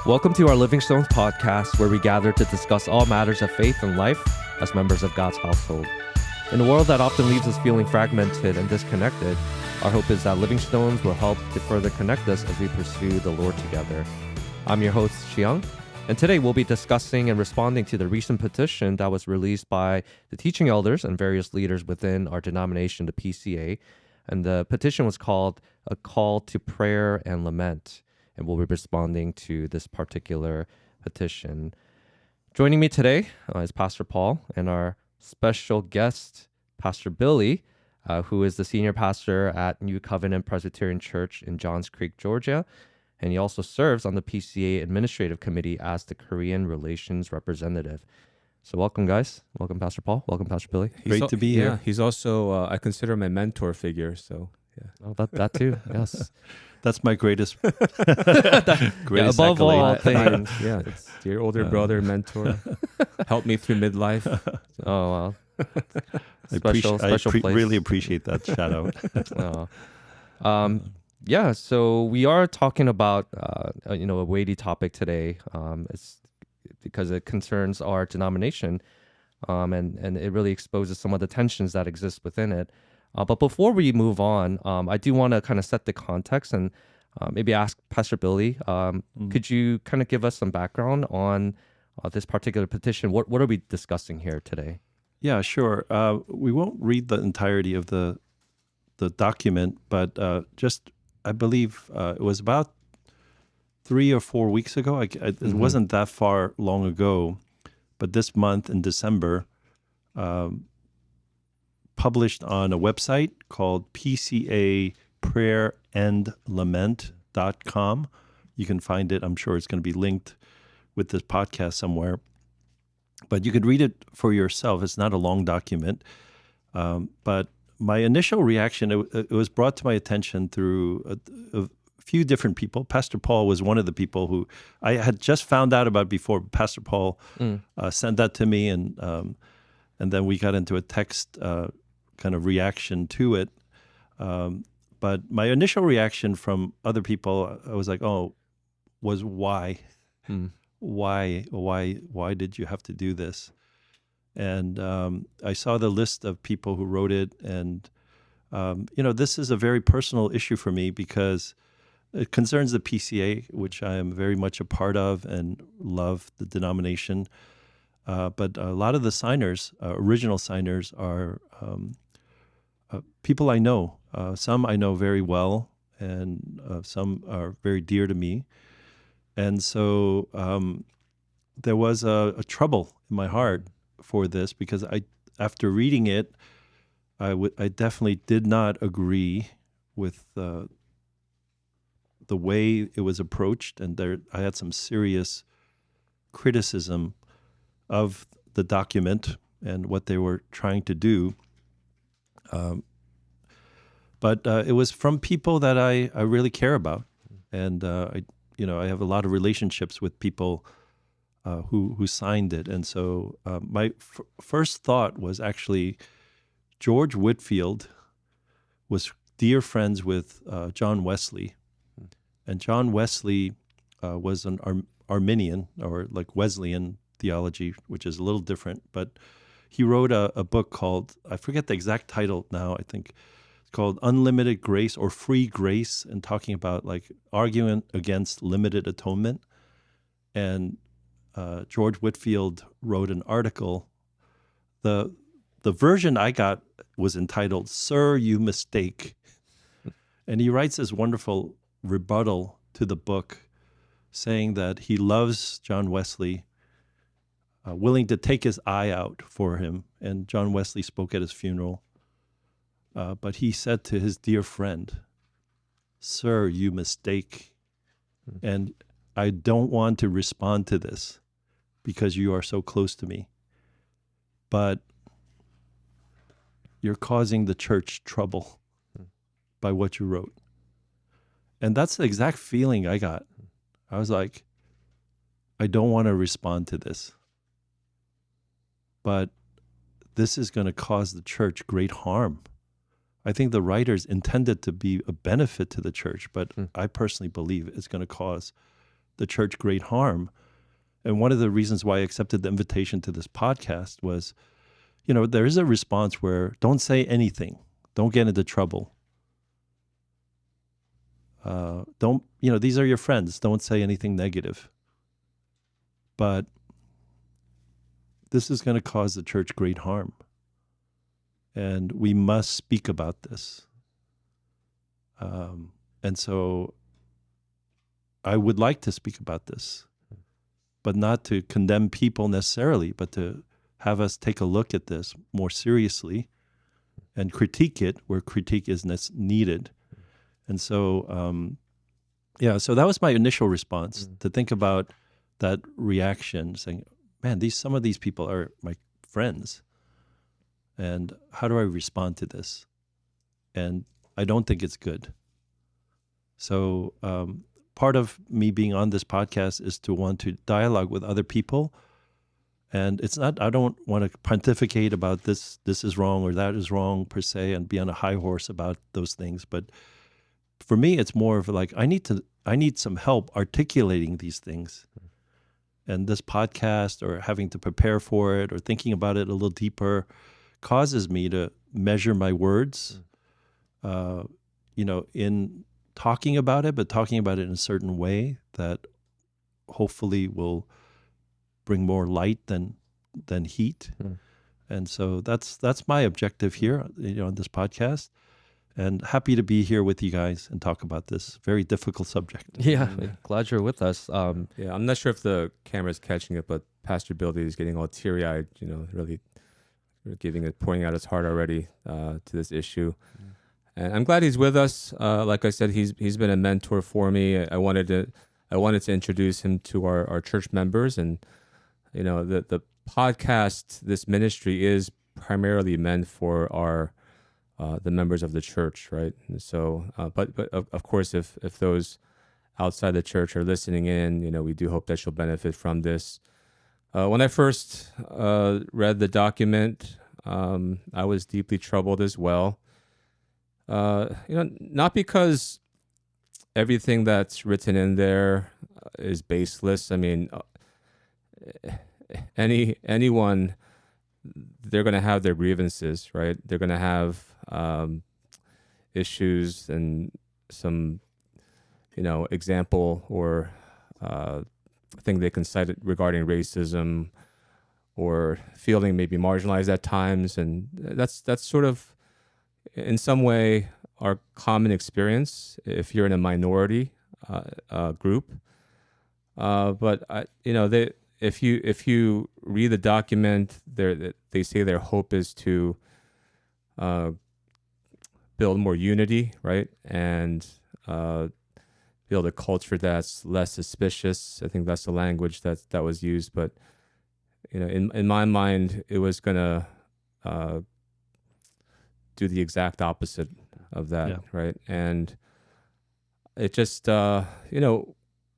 Welcome to our Living Stones podcast, where we gather to discuss all matters of faith and life as members of God's household. In a world that often leaves us feeling fragmented and disconnected, our hope is that Living Stones will help to further connect us as we pursue the Lord together. I'm your host, Siyoung, and today we'll be discussing and responding to the recent petition that was released by the teaching elders and various leaders within our denomination, the PCA. And the petition was called A Call to Prayer and Lament. And we'll be responding to this particular petition. Joining me today is Pastor Paul and our special guest, Pastor Billy, who is the senior pastor at New Covenant Presbyterian Church in Johns Creek, Georgia. And he also serves on the PCA Administrative Committee as the Korean Relations Representative. So welcome, guys. Welcome, Pastor Paul. Welcome, Pastor Billy. Great to be here. Yeah, he's also, I consider my mentor figure, so yeah. Oh, that too, yes. That's my greatest above accolade. all things. Yeah, it's your older brother, mentor, helped me through midlife. Oh, wow. I Special place. really appreciate that shout out. Yeah, so we are talking about a weighty topic today. It's because it concerns our denomination, and it really exposes some of the tensions that exist within it. But before we move on, I do want to kind of set the context and maybe ask Pastor Billy, could you kind of give us some background on this particular petition? What are we discussing here today? Yeah, sure. We won't read the entirety of the document, but I believe it was about 3 or 4 weeks ago. It wasn't that far long ago, but this month in December, published on a website called PCA Prayer and Lament.com. You can find it. I'm sure it's going to be linked with this podcast somewhere. But you could read it for yourself. It's not a long document. But my initial reaction, it was brought to my attention through a few different people. Pastor Paul was one of the people who I had just found out about before. Pastor Paul sent that to me, and then we got into a text kind of reaction to it. But my initial reaction from other people, I was like, was why? Why did you have to do this? And I saw the list of people who wrote it, and this is a very personal issue for me because it concerns the PCA, which I am very much a part of and love the denomination. But a lot of the signers, original signers, are people I know. Some I know very well, and some are very dear to me. And so there was a trouble in my heart for this because after reading it, I definitely did not agree with the way it was approached, and I had some serious criticism of the document and what they were trying to do. But it was from people that I really care about, and I have a lot of relationships with people who signed it. And so my first thought was actually George Whitefield was dear friends with John Wesley, and John Wesley was an Arminian, or like Wesleyan theology, which is a little different, but he wrote a book called, I forget the exact title now, I think it's called Unlimited Grace or Free Grace, and talking about like arguing against limited atonement. And George Whitefield wrote an article. The version I got was entitled, "Sir, You Mistake." And he writes this wonderful rebuttal to the book, saying that he loves John Wesley, willing to take his eye out for him. And John Wesley spoke at his funeral. But he said to his dear friend, "Sir, you mistake. And I don't want to respond to this because you are so close to me. But you're causing the church trouble by what you wrote." And that's the exact feeling I got. I was like, I don't want to respond to this. But this is going to cause the church great harm. I think the writers intended to be a benefit to the church, but I personally believe it's going to cause the church great harm. And one of the reasons why I accepted the invitation to this podcast was, there is a response where don't say anything, don't get into trouble. These are your friends, don't say anything negative. But this is going to cause the church great harm. And we must speak about this. And so I would like to speak about this, but not to condemn people necessarily, but to have us take a look at this more seriously and critique it where critique is needed. And so, so that was my initial response, to think about that reaction, saying, man, some of these people are my friends. And how do I respond to this? And I don't think it's good. So part of me being on this podcast is to want to dialogue with other people. And it's not, I don't want to pontificate about this is wrong or that is wrong per se and be on a high horse about those things. But for me, it's more of like, I need some help articulating these things. And this podcast or having to prepare for it or thinking about it a little deeper causes me to measure my words, in talking about it, but talking about it in a certain way that hopefully will bring more light than heat. And so that's my objective here, on this podcast. And happy to be here with you guys and talk about this very difficult subject. Yeah, glad you're with us. I'm not sure if the camera's catching it, but Pastor Billy is getting all teary-eyed, really pouring out his heart already to this issue. And I'm glad he's with us. Like I said, he's been a mentor for me. I wanted to introduce him to our church members, and the podcast, this ministry is primarily meant for the members of the church, right? And so, but of course, if those outside the church are listening in, we do hope that you'll benefit from this. When I first read the document, I was deeply troubled as well. Not because everything that's written in there is baseless. I mean, anyone, they're going to have their grievances, right? They're going to have issues and some, example or thing they can cite regarding racism or feeling maybe marginalized at times. And that's sort of, in some way, our common experience if you're in a minority group. But if you read the document, they say their hope is to build more unity, right, and build a culture that's less suspicious. I think that's the language that was used. But in my mind, it was gonna do the exact opposite of that, right? And it just, all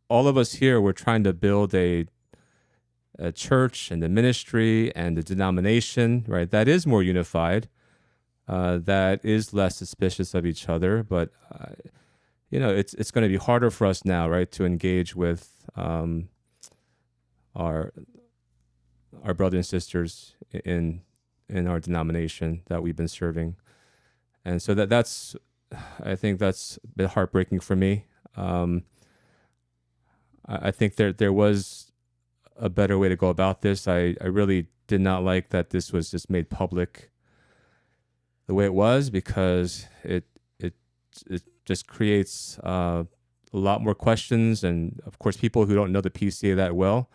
of us here, we're trying to build a church and a ministry and a denomination, right, that is more unified, that is less suspicious of each other. But, it's going to be harder for us now, right, to engage with our brothers and sisters in our denomination that we've been serving. And so I think that's a bit heartbreaking for me. I think there was a better way to go about this. I really did not like that this was just made public the way it was, because it just creates a lot more questions. And of course, people who don't know the PCA that well,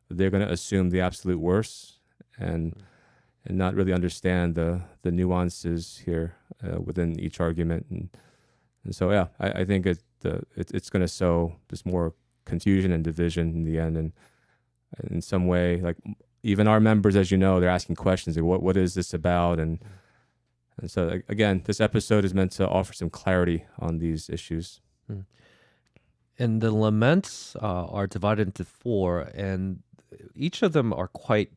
they're going to assume the absolute worst and not really understand the nuances here within each argument. And so, I think it's going to sow just more confusion and division in the end. And in some way, like even our members, as you know, they're asking questions like, what is this about? And so again, this episode is meant to offer some clarity on these issues. And the laments are divided into 4, and each of them are quite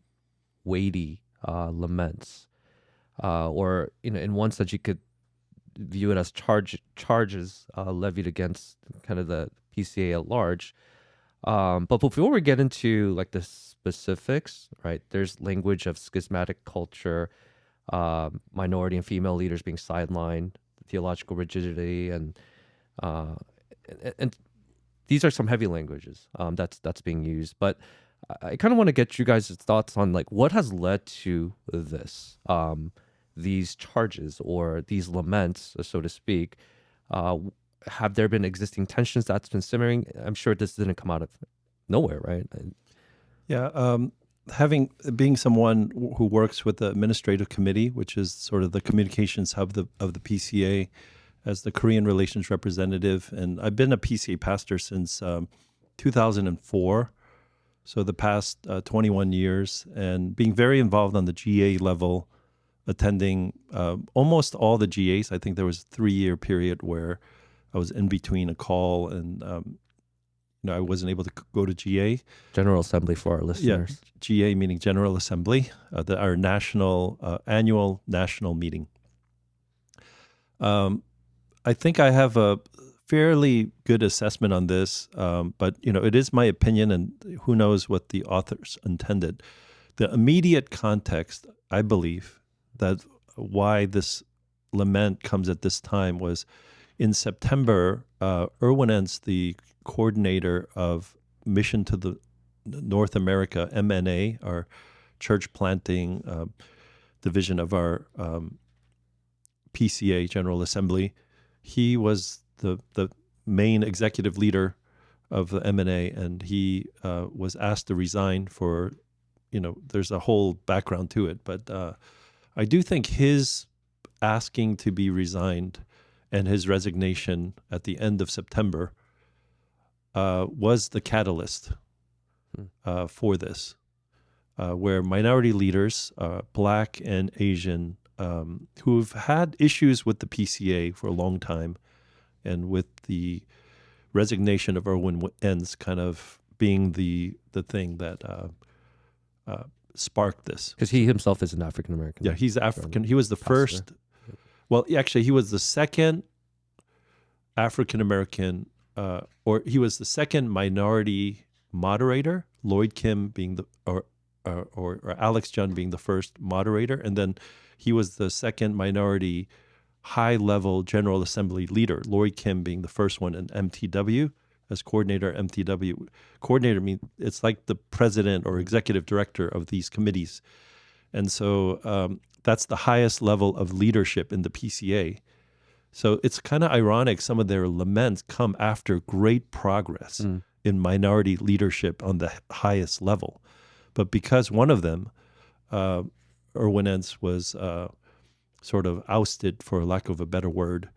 weighty laments, or in one sense you could view it as charges levied against kind of the PCA at large. But before we get into like the specifics, right? There's language of schismatic culture, minority and female leaders being sidelined, theological rigidity, uh, and these are some heavy languages that's being used. But I kind of want to get you guys' thoughts on like what has led to this, these charges or these laments, so to speak. Have there been existing tensions that's been simmering? I'm sure this didn't come out of nowhere, right? Yeah, being someone who works with the administrative committee, which is sort of the communications hub of the PCA, as the Korean relations representative, and I've been a PCA pastor since 2004, so the past 21 years, and being very involved on the GA level, attending almost all the GAs. I think there was a 3-year period where I was in between a call and I wasn't able to go to GA. General Assembly for our listeners. Yeah, GA meaning General Assembly, our national annual national meeting. I think I have a fairly good assessment on this, but it is my opinion, and who knows what the authors intended. The immediate context, I believe, that why this lament comes at this time was in September, Erwin Entz, the coordinator of Mission to the North America, MNA, our church planting division of our PCA, General Assembly, he was the main executive leader of the MNA, and he was asked to resign for, there's a whole background to it, but I do think his asking to be resigned and his resignation at the end of September was the catalyst for this, where minority leaders, Black and Asian, who've had issues with the PCA for a long time, and with the resignation of Erwin Entz kind of being the thing that sparked this. Because he himself is an African American. Yeah, he's African. He was the first. Well, actually, he was the second African American, or he was the second minority moderator. Lloyd Kim being or Alex Jun being the first moderator, and then he was the second minority high-level General Assembly leader. Lloyd Kim being the first one in MTW as coordinator. MTW coordinator means it's like the president or executive director of these committees, and so that's the highest level of leadership in the PCA. So it's kind of ironic some of their laments come after great progress in minority leadership on the highest level. But because one of them, Erwin Entz, was sort of ousted, for lack of a better word,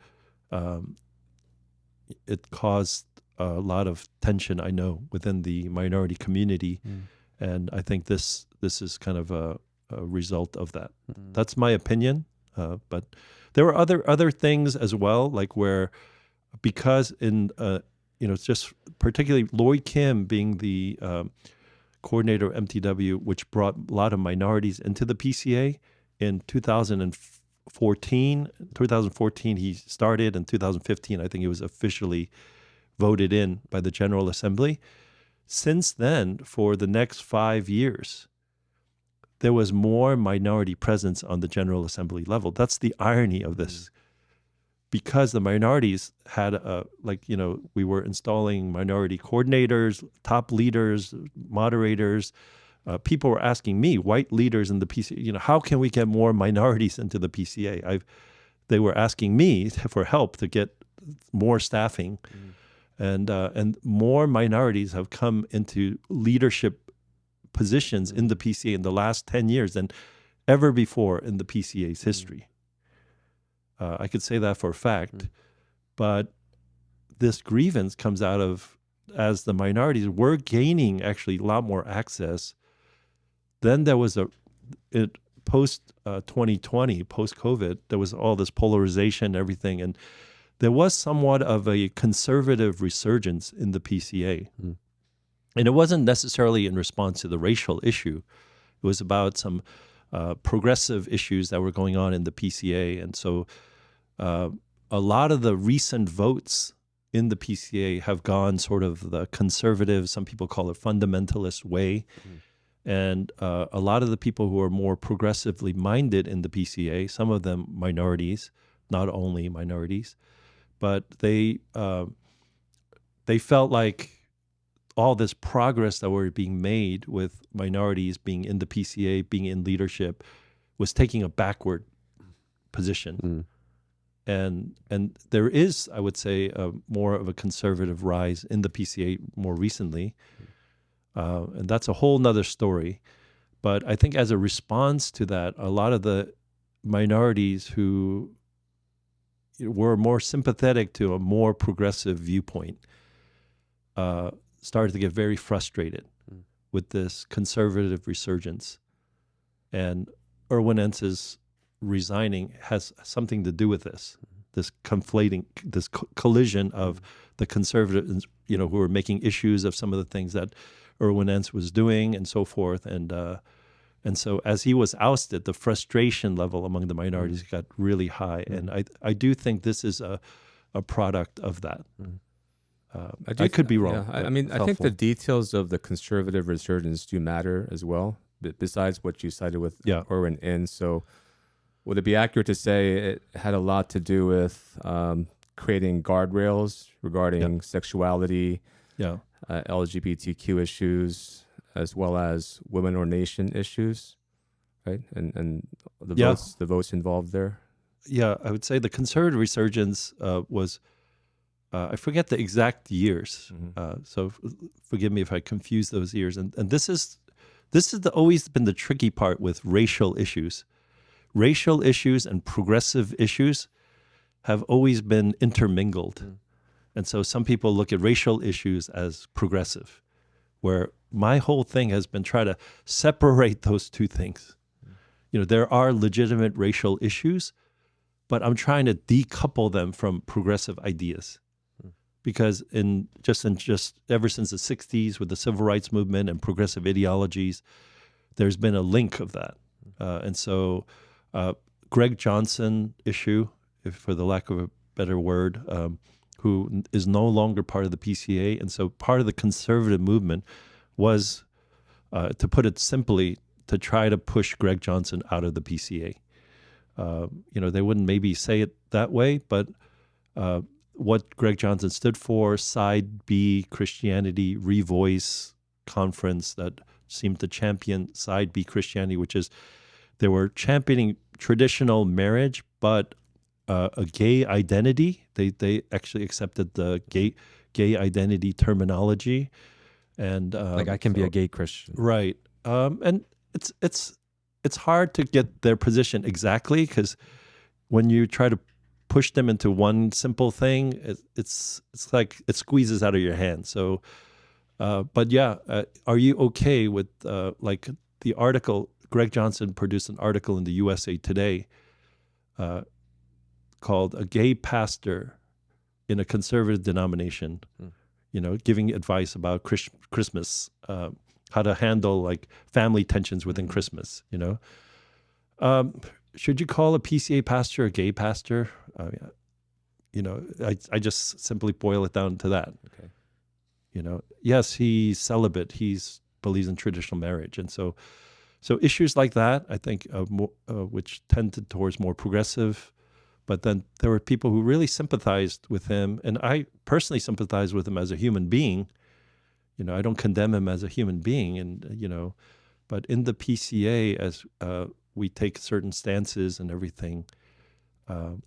it caused a lot of tension, I know, within the minority community. And I think this is kind of a result of that. That's my opinion. But there were other things as well, like where, because in it's just particularly Lloyd Kim being the coordinator of MTW, which brought a lot of minorities into the PCA in 2014. 2014 he started, in 2015 I think he was officially voted in by the General Assembly. Since then, for the next 5 years, there was more minority presence on the General Assembly level. That's the irony of this. Because the minorities had, we were installing minority coordinators, top leaders, moderators. People were asking me, white leaders in the PCA, how can we get more minorities into the PCA? They were asking me for help to get more staffing. And more minorities have come into leadership positions in the PCA in the last 10 years than ever before in the PCA's history. I could say that for a fact, but this grievance comes out of, as the minorities were gaining actually a lot more access, then there was post 2020, post-COVID, there was all this polarization and everything, and there was somewhat of a conservative resurgence in the PCA. And it wasn't necessarily in response to the racial issue. It was about some progressive issues that were going on in the PCA. And so a lot of the recent votes in the PCA have gone sort of the conservative, some people call it fundamentalist way. And a lot of the people who are more progressively minded in the PCA, some of them minorities, not only minorities, but they felt like all this progress that were being made with minorities being in the PCA, being in leadership, was taking a backward position. And there is, I would say, more of a conservative rise in the PCA more recently. And that's a whole nother story. But I think as a response to that, a lot of the minorities who were more sympathetic to a more progressive viewpoint started to get very frustrated with this conservative resurgence. And Erwin Entz's resigning has something to do with this conflating, this collision of the conservatives, who are making issues of some of the things that Erwin Entz was doing and so forth. And so as he was ousted, the frustration level among the minorities got really high. And I do think this is a product of that. I could be wrong. Yeah, I think the details of the conservative resurgence do matter as well, besides what you cited with Erwin Entz. So would it be accurate to say it had a lot to do with creating guardrails regarding sexuality, LGBTQ issues, as well as women ordination issues, right? And the votes involved there? Yeah, I would say the conservative resurgence was, I forget the exact years, so forgive me if I confuse those years. And this is always been the tricky part with racial issues. Racial issues and progressive issues have always been intermingled. And so some people look at racial issues as progressive, where my whole thing has been try to separate those two things. There are legitimate racial issues, but I'm trying to decouple them from progressive ideas. Because just ever since the 60s with the civil rights movement and progressive ideologies, there's been a link of that. And so Greg Johnson issue, if for the lack of a better word, who is no longer part of the PCA. And so part of the conservative movement was, to put it simply, to try to push Greg Johnson out of the PCA. They wouldn't maybe say it that way, but what Greg Johnson stood for, Side B Christianity Revoice Conference that seemed to champion Side B Christianity, which is they were championing traditional marriage, but a gay identity. They actually accepted the gay identity terminology, and like I can be a gay Christian, right? And it's hard to get their position exactly, because when you try to push them into one simple thing, it's like it squeezes out of your hand. So, but are you okay with like the article? Greg Johnson produced an article in the USA Today called "A Gay Pastor in a Conservative Denomination," giving advice about Christmas, how to handle like family tensions within Christmas. Should you call a PCA pastor a gay pastor? I just simply boil it down to that. Okay. Yes, he's celibate. He's believes in traditional marriage, and so issues like that, I think, which tended towards more progressive. But then there were people who really sympathized with him, and I personally sympathize with him as a human being. I don't condemn him as a human being, and but in the PCA, as we take certain stances and everything, no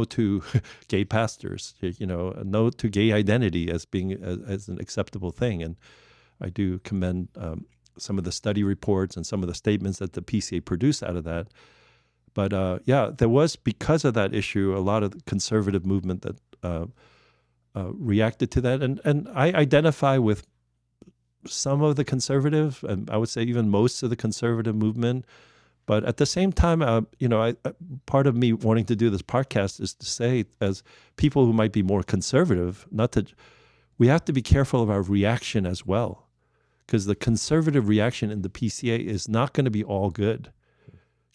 to gay pastors, no to gay identity as being as an acceptable thing, and I do commend some of the study reports and some of the statements that the PCA produced out of that. But there was, because of that issue, a lot of the conservative movement that reacted to that. And I identify with some of the conservative, and I would say even most of the conservative movement. But at the same time, part of me wanting to do this podcast is to say, as people who might be more conservative, we have to be careful of our reaction as well. Because the conservative reaction in the PCA is not going to be all good.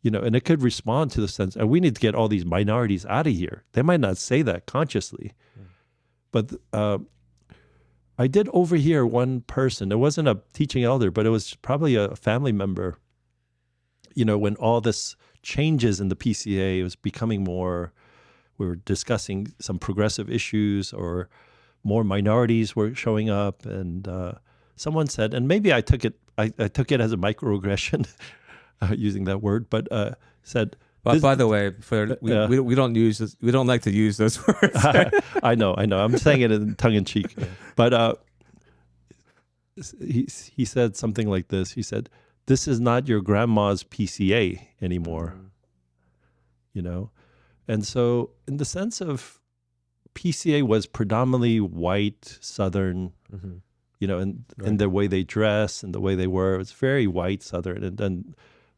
and it could respond to the sense, and we need to get all these minorities out of here. They might not say that consciously, but I did overhear one person. It wasn't a teaching elder, but it was probably a family member. When all this changes in the PCA, it was becoming more, we were discussing some progressive issues or more minorities were showing up. And someone said, and maybe I took it as a microaggression, using that word, but said, But by the way, we don't use this, we don't like to use those words. I know. I'm saying it in tongue in cheek, but he said something like this. He said, "This is not your grandma's PCA anymore," And so, in the sense of PCA was predominantly white, Southern, and the way they dress and the way they were, it's very white, Southern, and then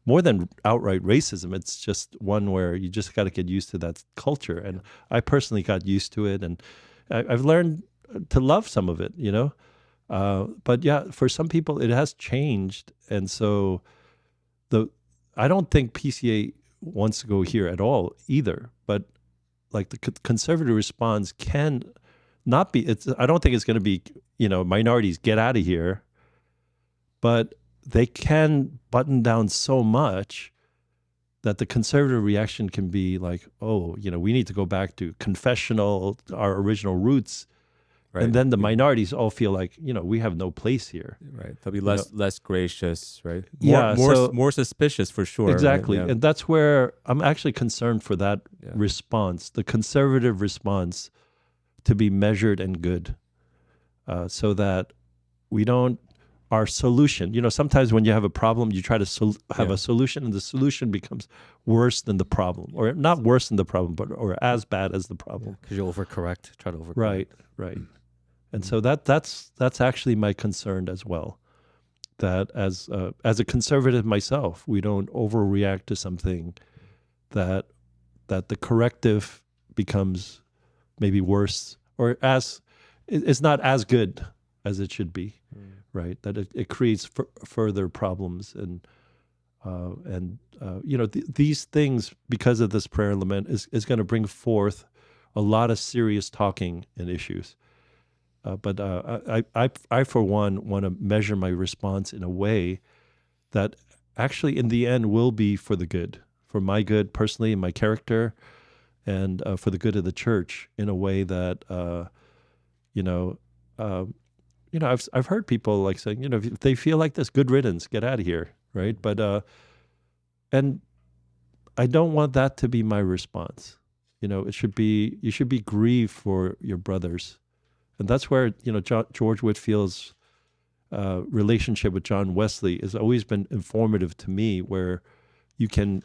more than outright racism, it's just one where you just got to get used to that culture. And I personally got used to it, and I've learned to love some of it, But yeah, for some people, it has changed. And so I don't think PCA wants to go here at all either. But like the conservative response can not be, I don't think it's going to be, minorities get out of here. But they can button down so much that the conservative reaction can be like, oh, we need to go back to confessional, our original roots. Right. And then the minorities all feel like, we have no place here. Right. They'll be less gracious, right? More suspicious for sure. Exactly. Right? Yeah. And that's where I'm actually concerned for that response, the conservative response, to be measured and good, so that we don't, our solution, sometimes when you have a problem, you try to have a solution, and the solution becomes worse than the problem, or not worse than the problem, or as bad as the problem. Because you try to overcorrect. Right. And so that's actually my concern as well, that as a conservative myself, we don't overreact to something that the corrective becomes maybe worse, or it's not as good as it should be. Right, that it creates further problems, and these things, because of this prayer and lament, is going to bring forth a lot of serious talking and issues. But I for one want to measure my response in a way that actually, in the end, will be for the good, for my good personally, and my character, and for the good of the church, in a way that I've heard people like saying, if they feel like this, good riddance, get out of here, right? But and I don't want that to be my response. You should be grieved for your brothers, and that's where George Whitfield's relationship with John Wesley has always been informative to me, where you can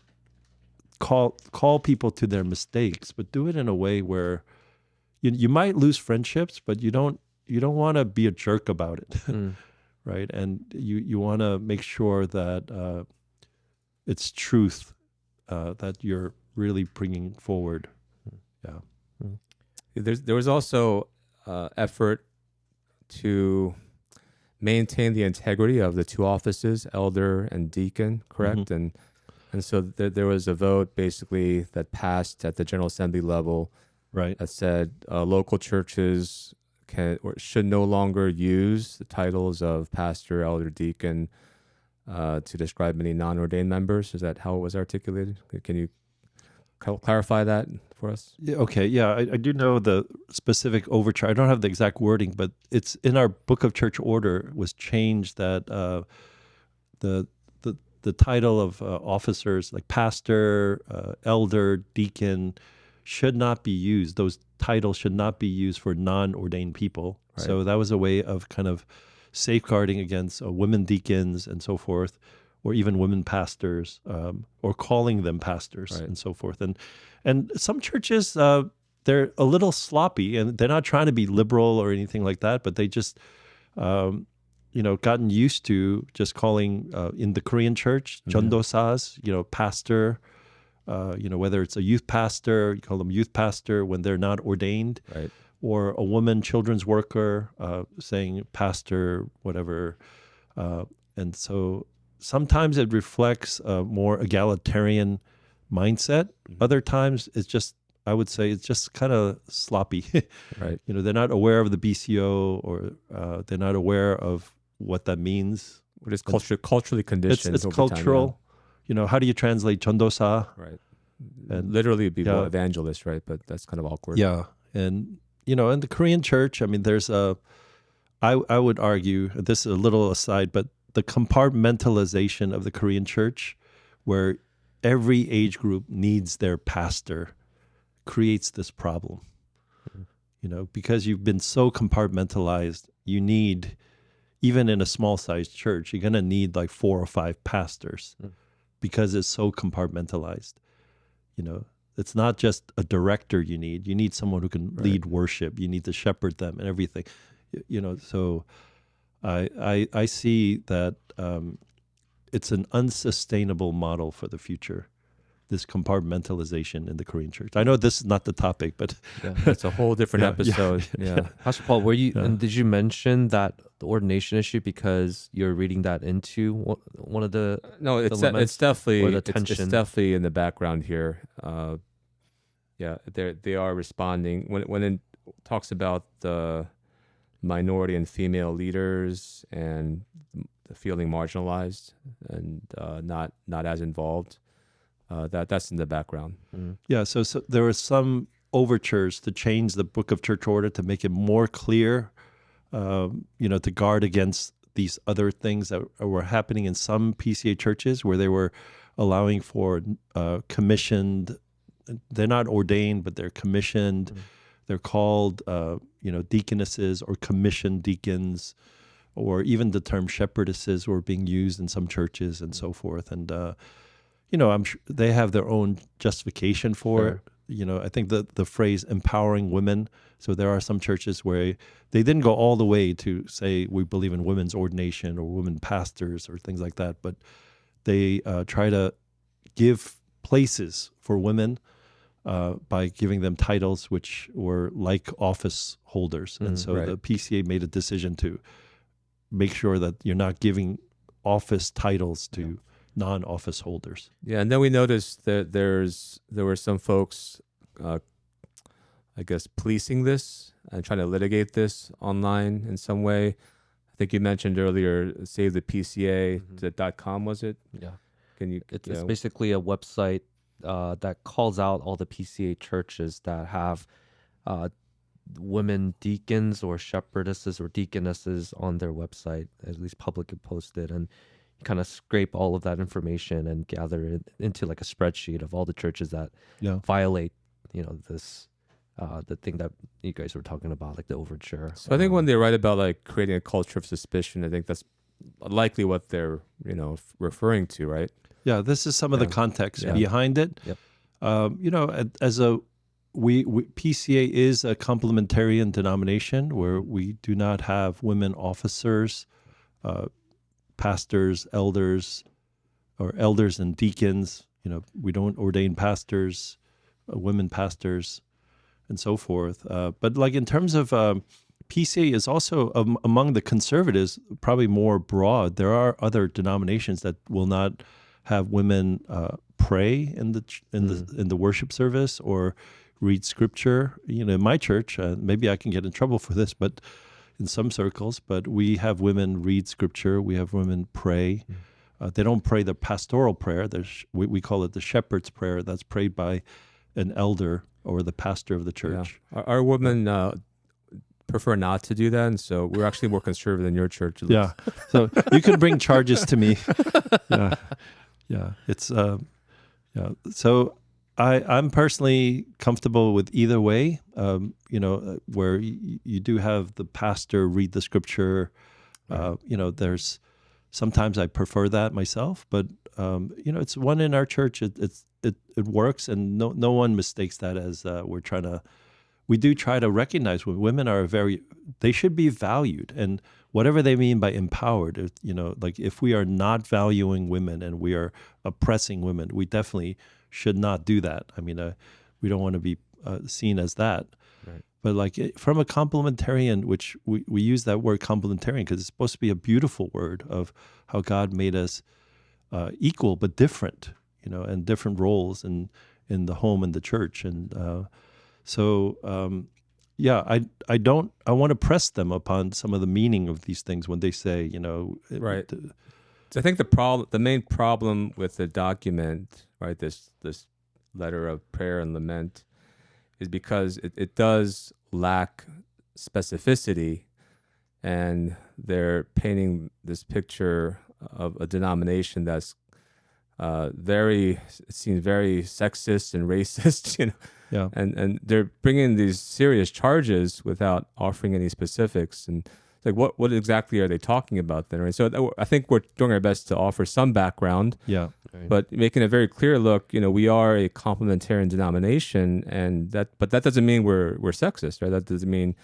call people to their mistakes, but do it in a way where you might lose friendships, but you don't want to be a jerk about it, right? And you want to make sure that it's truth that you're really bringing forward. Yeah. There was also effort to maintain the integrity of the two offices, elder and deacon, correct? And so there was a vote basically that passed at the General Assembly level, right? That said local churches should no longer use the titles of pastor, elder, deacon to describe any non-ordained members. Is that how it was articulated? Can you clarify that for us? Yeah, okay, yeah, I do know the specific overture. I don't have the exact wording, but it's in our Book of Church Order. It was changed that the title of officers like pastor, elder, deacon should not be used. Those titles should not be used for non-ordained people. Right. So that was a way of kind of safeguarding against women deacons and so forth, or even women pastors, or calling them pastors, right, and so forth. And some churches, they're a little sloppy, and they're not trying to be liberal or anything like that, but they just, gotten used to just calling, in the Korean church, jeondosas, pastor, whether it's a youth pastor, you call them youth pastor when they're not ordained, right, or a woman children's worker, saying pastor, whatever. And so sometimes it reflects a more egalitarian mindset. Other times it's just, I would say it's just kind of sloppy. Right. They're not aware of the BCO, or they're not aware of what that means. What is culturally conditioned? It's over cultural. Time, How do you translate 전도사? right. And Literally it'd be evangelist, right? But that's kind of awkward. yeah, and in the Korean church, I mean, there's I would argue, this is a little aside, but the compartmentalization of the Korean church, where every age group needs their pastor, creates this problem. Because you've been so compartmentalized, you need, even in a small-sized church, you're going to need like 4 or 5 pastors because it's so compartmentalized. It's not just a director you need someone who can lead worship. You need to shepherd them and everything. So I see that it's an unsustainable model for the future, this compartmentalization in the Korean church. I know this is not the topic, but it's a whole different episode. Yeah. Pastor Paul, and did you mention that the ordination issue because you're reading that into one of the No, it's definitely it's definitely in the background here. They are responding when it talks about the minority and female leaders and feeling marginalized and not as involved. That's in the background. Yeah, so there were some overtures to change the Book of Church Order to make it more clear, to guard against these other things that were happening in some PCA churches where they were allowing for commissioned. They're not ordained, but they're commissioned. They're called, deaconesses or commissioned deacons, or even the term shepherdesses were being used in some churches and so forth. And, I'm sure they have their own justification for it. I think the phrase empowering women. So there are some churches where they didn't go all the way to say we believe in women's ordination or women pastors or things like that, but they try to give places for women by giving them titles which were like office holders. And so the PCA made a decision to make sure that you're not giving office titles to non-office holders. Yeah, and then we noticed that there were some folks, I guess, policing this and trying to litigate this online in some way. I think you mentioned earlier, Save the PCA, .com, was it? Yeah. It's basically a website that calls out all the PCA churches that have women deacons or shepherdesses or deaconesses on their website, at least publicly posted, and you kind of scrape all of that information and gather it into like a spreadsheet of all the churches that violate, this the thing that you guys were talking about, like the overture. So I think when they write about like creating a culture of suspicion, I think that's likely what they're referring to, right? Yeah, this is some of the context behind it. Yep. As a we PCA is a complementarian denomination where we do not have women officers, pastors, elders, or elders and deacons. We don't ordain pastors, women pastors, and so forth. But like in terms of PCA is also among the conservatives, probably more broad. There are other denominations that will not have women pray in the worship service or read scripture. In my church, maybe I can get in trouble for this, but in some circles, but we have women read scripture. We have women pray. They don't pray the pastoral prayer. We call it the shepherd's prayer. That's prayed by an elder or the pastor of the church. Yeah. Our women prefer not to do that, and so we're actually more conservative than your church. Yeah, so you can bring charges to me. Yeah, it's So I'm personally comfortable with either way. Where you do have the pastor read the scripture. There's sometimes I prefer that myself, but it's one in our church. It works, and no one mistakes that as we're trying to. We do try to recognize women are they should be valued, and whatever they mean by empowered, like if we are not valuing women and we are oppressing women, we definitely should not do that. I mean, we don't want to be seen as that. Right. But like from a complementarian, which we use that word complementarian because it's supposed to be a beautiful word of how God made us equal but different, and different roles in the home and the church. And I want to press them upon some of the meaning of these things when they say, Right. So I think the main problem with the document, right, this letter of prayer and lament, is because it does lack specificity, and they're painting this picture of a denomination that's it seems very sexist and racist, Yeah. and they're bringing these serious charges without offering any specifics. And like, what exactly are they talking about then? Right. So I think we're doing our best to offer some background, Yeah. Right. but making a very clear look. We are a complementarian denomination, but that doesn't mean we're sexist, right? That doesn't mean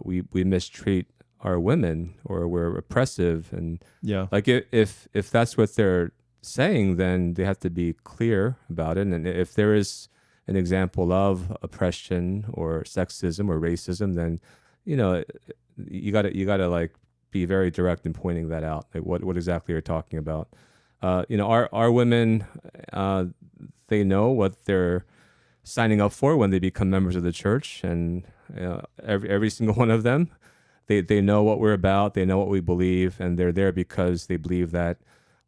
we mistreat our women or we're oppressive. And Yeah. like, if that's what they're saying, then they have to be clear about it. And if there is an example of oppression or sexism or racism, then you gotta like be very direct in pointing that out. Like, what exactly you're talking about. Our women, they know what they're signing up for when they become members of the church, and every single one of them, they know what we're about, they know what we believe, and they're there because they believe that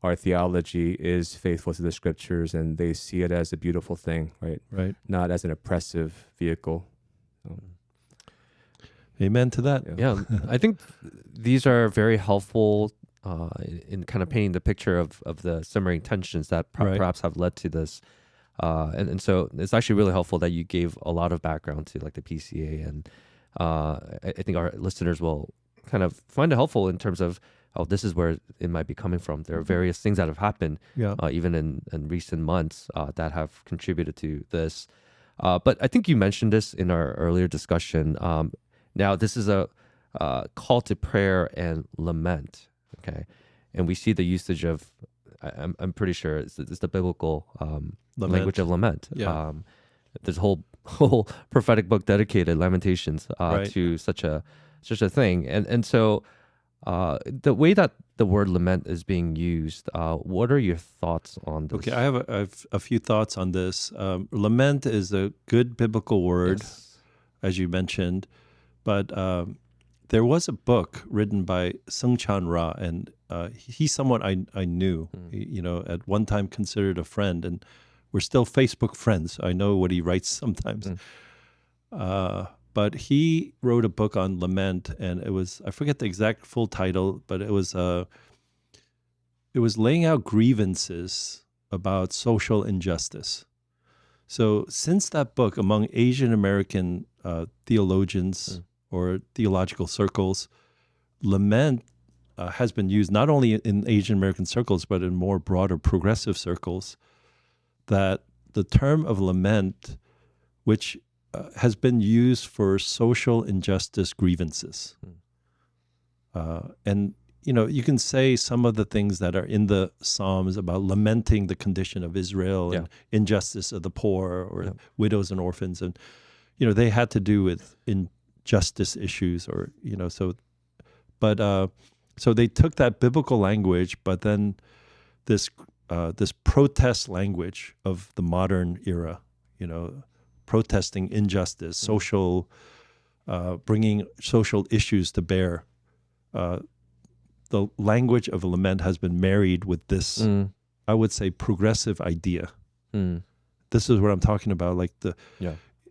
our theology is faithful to the scriptures, and they see it as a beautiful thing, right? Right. Not as an oppressive vehicle. Amen to that. Yeah, I think these are very helpful in kind of painting the picture of the simmering tensions that Right. perhaps have led to this. And so it's actually really helpful that you gave a lot of background to like the PCA, and I think our listeners will kind of find it helpful in terms of, this is where it might be coming from. There are various things that have happened, Yeah. even in recent months, that have contributed to this. But I think you mentioned this in our earlier discussion. Now, this is a call to prayer and lament, okay? And we see the usage of, I'm pretty sure it's the biblical language of lament. Yeah. There's a whole prophetic book dedicated, Lamentations, Right. to such a thing. And so the way that the word lament is being used, what are your thoughts on this? Okay, I have a few thoughts on this. Lament is a good biblical word, Yes. as you mentioned, but there was a book written by Seung Ra, and he's someone I knew, at one time considered a friend, and we're still Facebook friends. I know what he writes sometimes. But he wrote a book on lament, and it was, I forget the exact full title, but it was laying out grievances about social injustice. So since that book, among Asian American theologians or theological circles, lament has been used not only in Asian American circles, but in more broader progressive circles, that the term of lament, which has been used for social injustice grievances. And, you can say some of the things that are in the Psalms about lamenting the condition of Israel and injustice of the poor or widows and orphans. And, they had to do with injustice issues or, so they took that biblical language, but then this protest language of the modern era, protesting injustice, social, bringing social issues to bear. The language of lament has been married with this, I would say, progressive idea. This is what I'm talking about. Like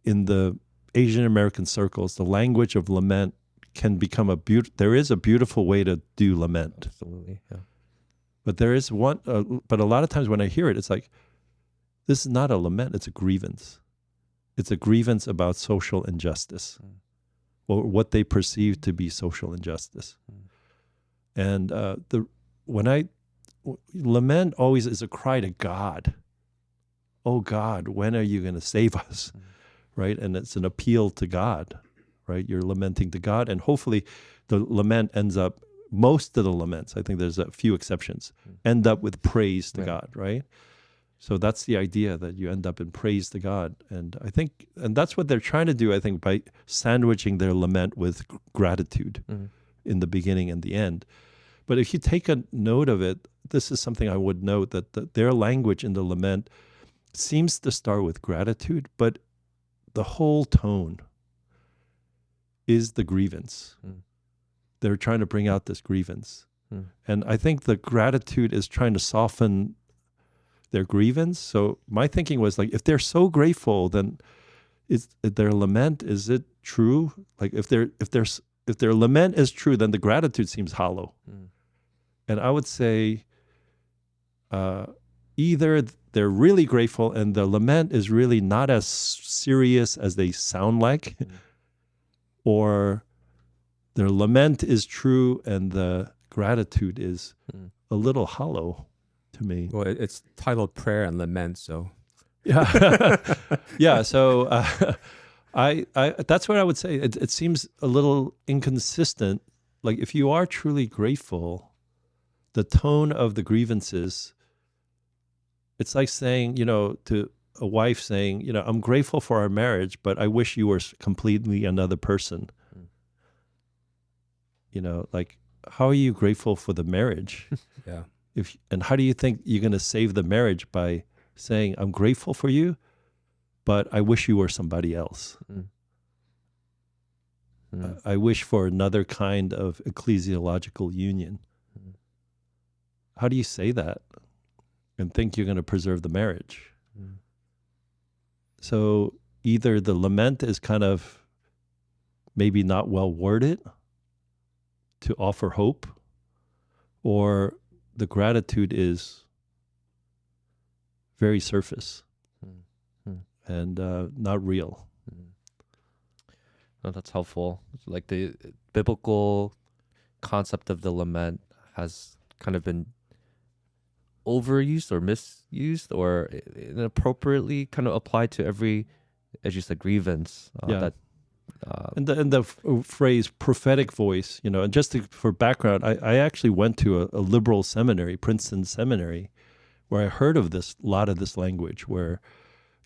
in the Asian American circles, the language of lament can become there is a beautiful way to do lament. Absolutely, yeah. But there is one, but a lot of times when I hear it, it's like, this is not a lament, it's a grievance. It's a grievance about social injustice or what they perceive to be social injustice. And lament always is a cry to God. Oh God, when are you going to save us? Right? And it's an appeal to God, right? You're lamenting to God, and hopefully the lament ends up, most of the laments, I think there's a few exceptions, end up with praise to God, right? So that's the idea, that you end up in praise to God. And I think, and that's what they're trying to do, I think, by sandwiching their lament with gratitude in the beginning and the end. But if you take a note of it, this is something I would note, that their language in the lament seems to start with gratitude, but the whole tone is the grievance. They're trying to bring out this grievance. And I think the gratitude is trying to soften their grievance. So my thinking was like, if they're so grateful, then is their lament, is it true? Like if their lament is true, then the gratitude seems hollow. And I would say either they're really grateful and the lament is really not as serious as they sound like, or their lament is true and the gratitude is a little hollow to me. Well, it's titled Prayer and Lament, so yeah, yeah. So I that's what I would say. It seems a little inconsistent. Like if you are truly grateful, the tone of the grievances, it's like saying, to a wife saying, I'm grateful for our marriage, but I wish you were completely another person. Like, how are you grateful for the marriage? yeah. And how do you think you're going to save the marriage by saying, I'm grateful for you, but I wish you were somebody else? I wish for another kind of ecclesiological union. How do you say that and think you're going to preserve the marriage? So either the lament is kind of maybe not well worded to offer hope, or the gratitude is very surface and not real. No, that's helpful. Like the biblical concept of the lament has kind of been overused or misused or inappropriately kind of applied to every, as you said, grievance. And the phrase prophetic voice, and just for background, I actually went to a liberal seminary, Princeton Seminary, where I heard of a lot of this language where,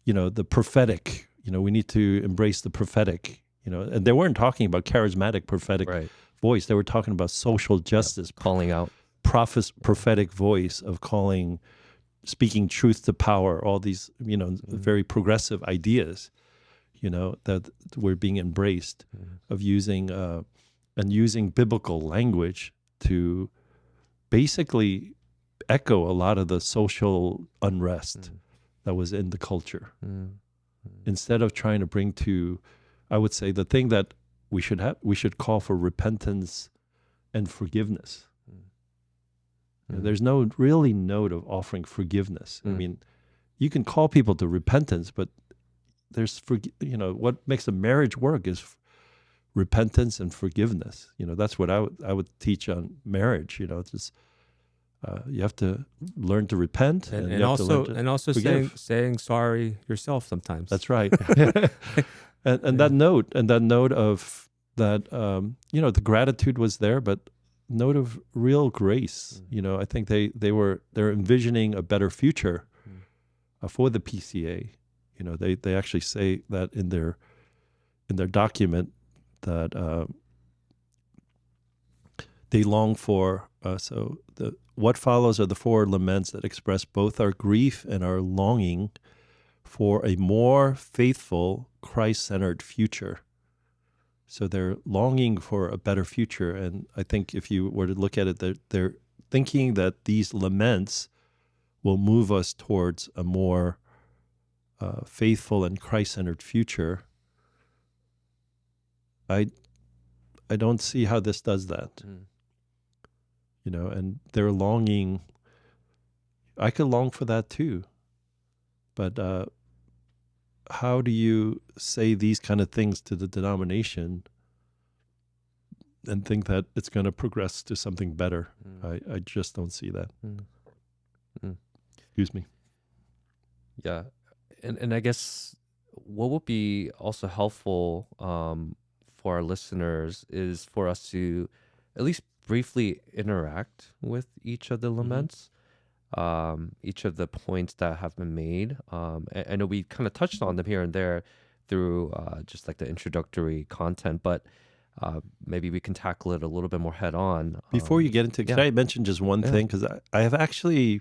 the prophetic, we need to embrace the prophetic, and they weren't talking about charismatic prophetic voice. They were talking about social justice, calling out. Prophetic voice of speaking truth to power, all these, very progressive ideas, that were being embraced of using biblical language to basically echo a lot of the social unrest that was in the culture. Instead of trying to bring to, I would say, the thing that we should call for repentance and forgiveness. There's no really note of offering forgiveness. I mean, you can call people to repentance, but there's what makes a marriage work is repentance and forgiveness. That's what I would teach on marriage. It's just you have to learn to repent and also saying sorry yourself sometimes. That's right. and that note of that the gratitude was there, but note of real grace. I think they're envisioning a better future for the PCA. They actually say that in their document that they long for. What follows are the four laments that express both our grief and our longing for a more faithful, Christ-centered future. So they're longing for a better future. And I think if you were to look at it, they're thinking that these laments will move us towards a more faithful and Christ-centered future. I don't see how this does that. And they're longing. I could long for that too. But how do you say these kind of things to the denomination and think that it's going to progress to something better? I just don't see that. Excuse me. Yeah. And I guess what would be also helpful for our listeners is for us to at least briefly interact with each of the laments, each of the points that have been made. I know we kind of touched on them here and there through just like the introductory content, but maybe we can tackle it a little bit more head on. Before you get into, can yeah. I mention just one thing? Because I have actually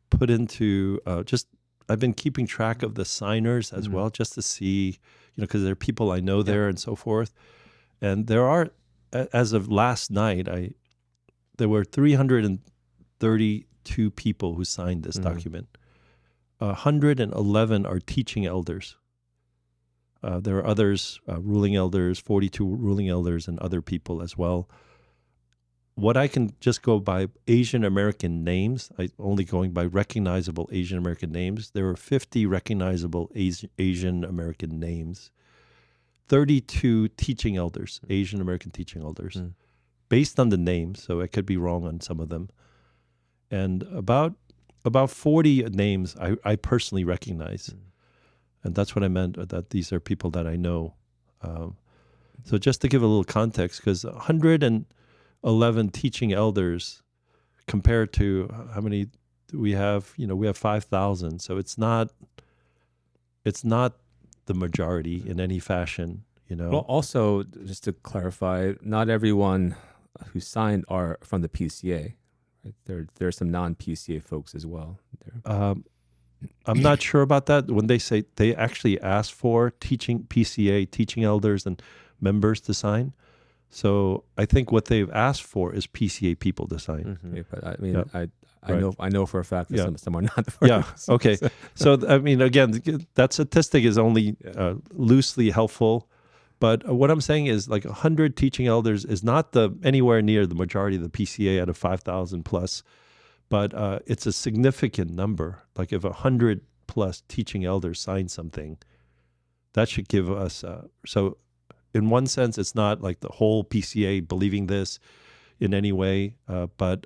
put into I've been keeping track of the signers as well, just to see, because there are people I know there and so forth. And there are, as of last night, there were 332 people who signed this document. 111 are teaching elders. There are others, ruling elders, 42 ruling elders, and other people as well. What I can just go by Asian American names, only going by recognizable Asian American names, there were 50 recognizable Asian American names, 32 teaching elders, Asian American teaching elders, based on the names, so I could be wrong on some of them. And about 40 names I personally recognize. And that's what I meant, that these are people that I know. So just to give a little context, because 111 teaching elders compared to how many do we have? We have 5,000. So it's not the majority in any fashion, Well, also, just to clarify, not everyone who signed are from the PCA. Right? There are some non-PCA folks as well. I'm not sure about that. When they say they actually ask for PCA teaching elders and members to sign. So I think what they've asked for is PCA people to sign. Yeah, but I mean, I know for a fact that some are not. Okay. So I mean, again, that statistic is only loosely helpful. But what I'm saying is, like, 100 teaching elders is not anywhere near the majority of the PCA out of 5,000 plus. But it's a significant number. Like, if 100 plus teaching elders sign something, that should give us. So, in one sense, it's not like the whole PCA believing this in any way, but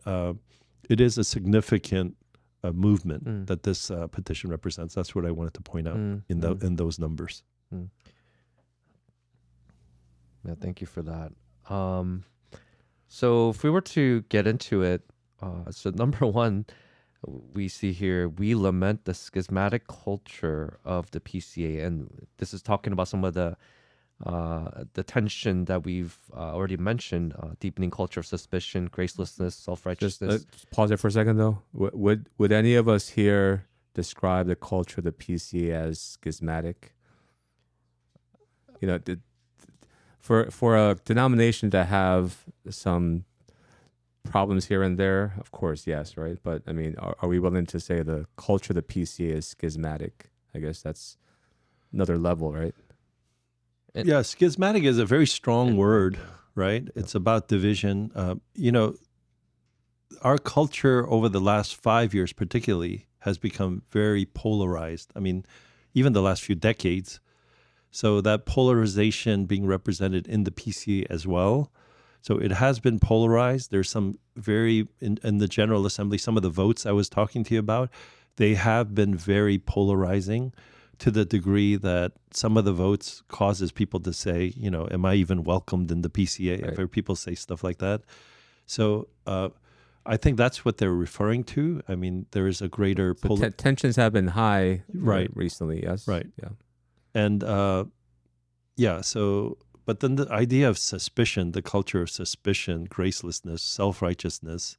it is a significant movement that this petition represents. That's what I wanted to point out in those numbers. Yeah, thank you for that. So, if we were to get into it. So number one, we see here, we lament the schismatic culture of the PCA. And this is talking about some of the tension that we've already mentioned, deepening culture of suspicion, gracelessness, self-righteousness. Just pause there for a second, though. Would any of us here describe the culture of the PCA as schismatic? For a denomination to have some problems here and there, of course, yes, right? But I mean, are we willing to say the culture of the PCA is schismatic? I guess that's another level, right? Yeah, schismatic is a very strong word, right? It's about division. Our culture over the last 5 years particularly has become very polarized. I mean, even the last few decades. So that polarization being represented in the PCA as well. So it has been polarized. There's some in the General Assembly, some of the votes I was talking to you about, they have been very polarizing to the degree that some of the votes causes people to say, am I even welcomed in the PCA? Right. I've heard people say stuff like that. So I think that's what they're referring to. I mean, there is a greater... tensions have been high recently, yes? Right. Yeah. And but then the idea of suspicion, the culture of suspicion, gracelessness, self-righteousness,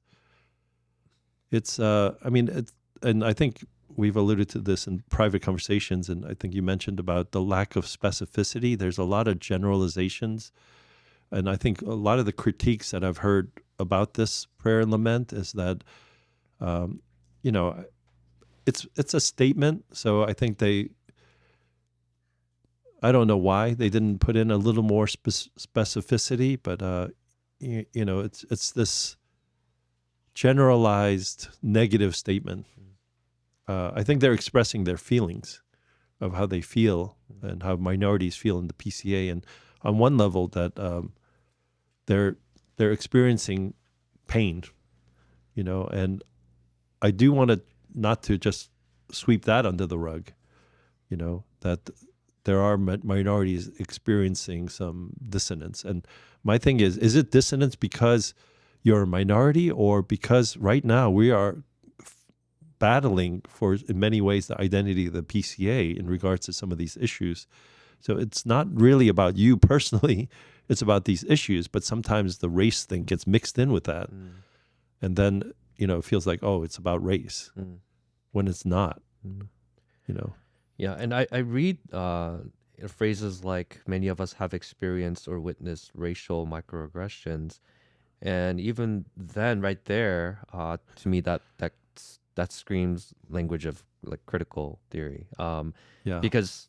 and I think we've alluded to this in private conversations, and I think you mentioned about the lack of specificity. There's a lot of generalizations, and I think a lot of the critiques that I've heard about this prayer and lament is that, it's a statement, so I think I don't know why they didn't put in a little more specificity, but it's this generalized negative statement. I think they're expressing their feelings of how they feel and how minorities feel in the PCA, and on one level that they're experiencing pain, and I do want to not to just sweep that under the rug, that there are minorities experiencing some dissonance. And my thing is it dissonance because you're a minority, or because right now we are battling for, in many ways, the identity of the PCA in regards to some of these issues? So it's not really about you personally. it's about these issues, but sometimes the race thing gets mixed in with that. And then, it feels like, oh, it's about race when it's not, Yeah, and I read phrases like many of us have experienced or witnessed racial microaggressions, and even then, right there, to me that screams language of like critical theory, Yeah. because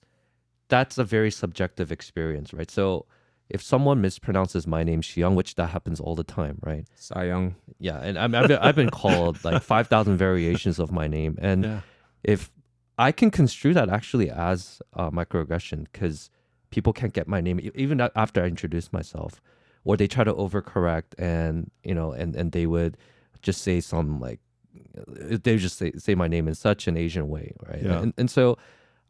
that's a very subjective experience, right? So if someone mispronounces my name Siyoung, which that happens all the time, right? Siyoung. Yeah, and I've been called like 5,000 variations of my name, and Yeah. if I can construe that actually as microaggression, because people can't get my name even after I introduce myself, or they try to overcorrect, and and they would just say some like they would just say my name in such an Asian way, right? Yeah. And so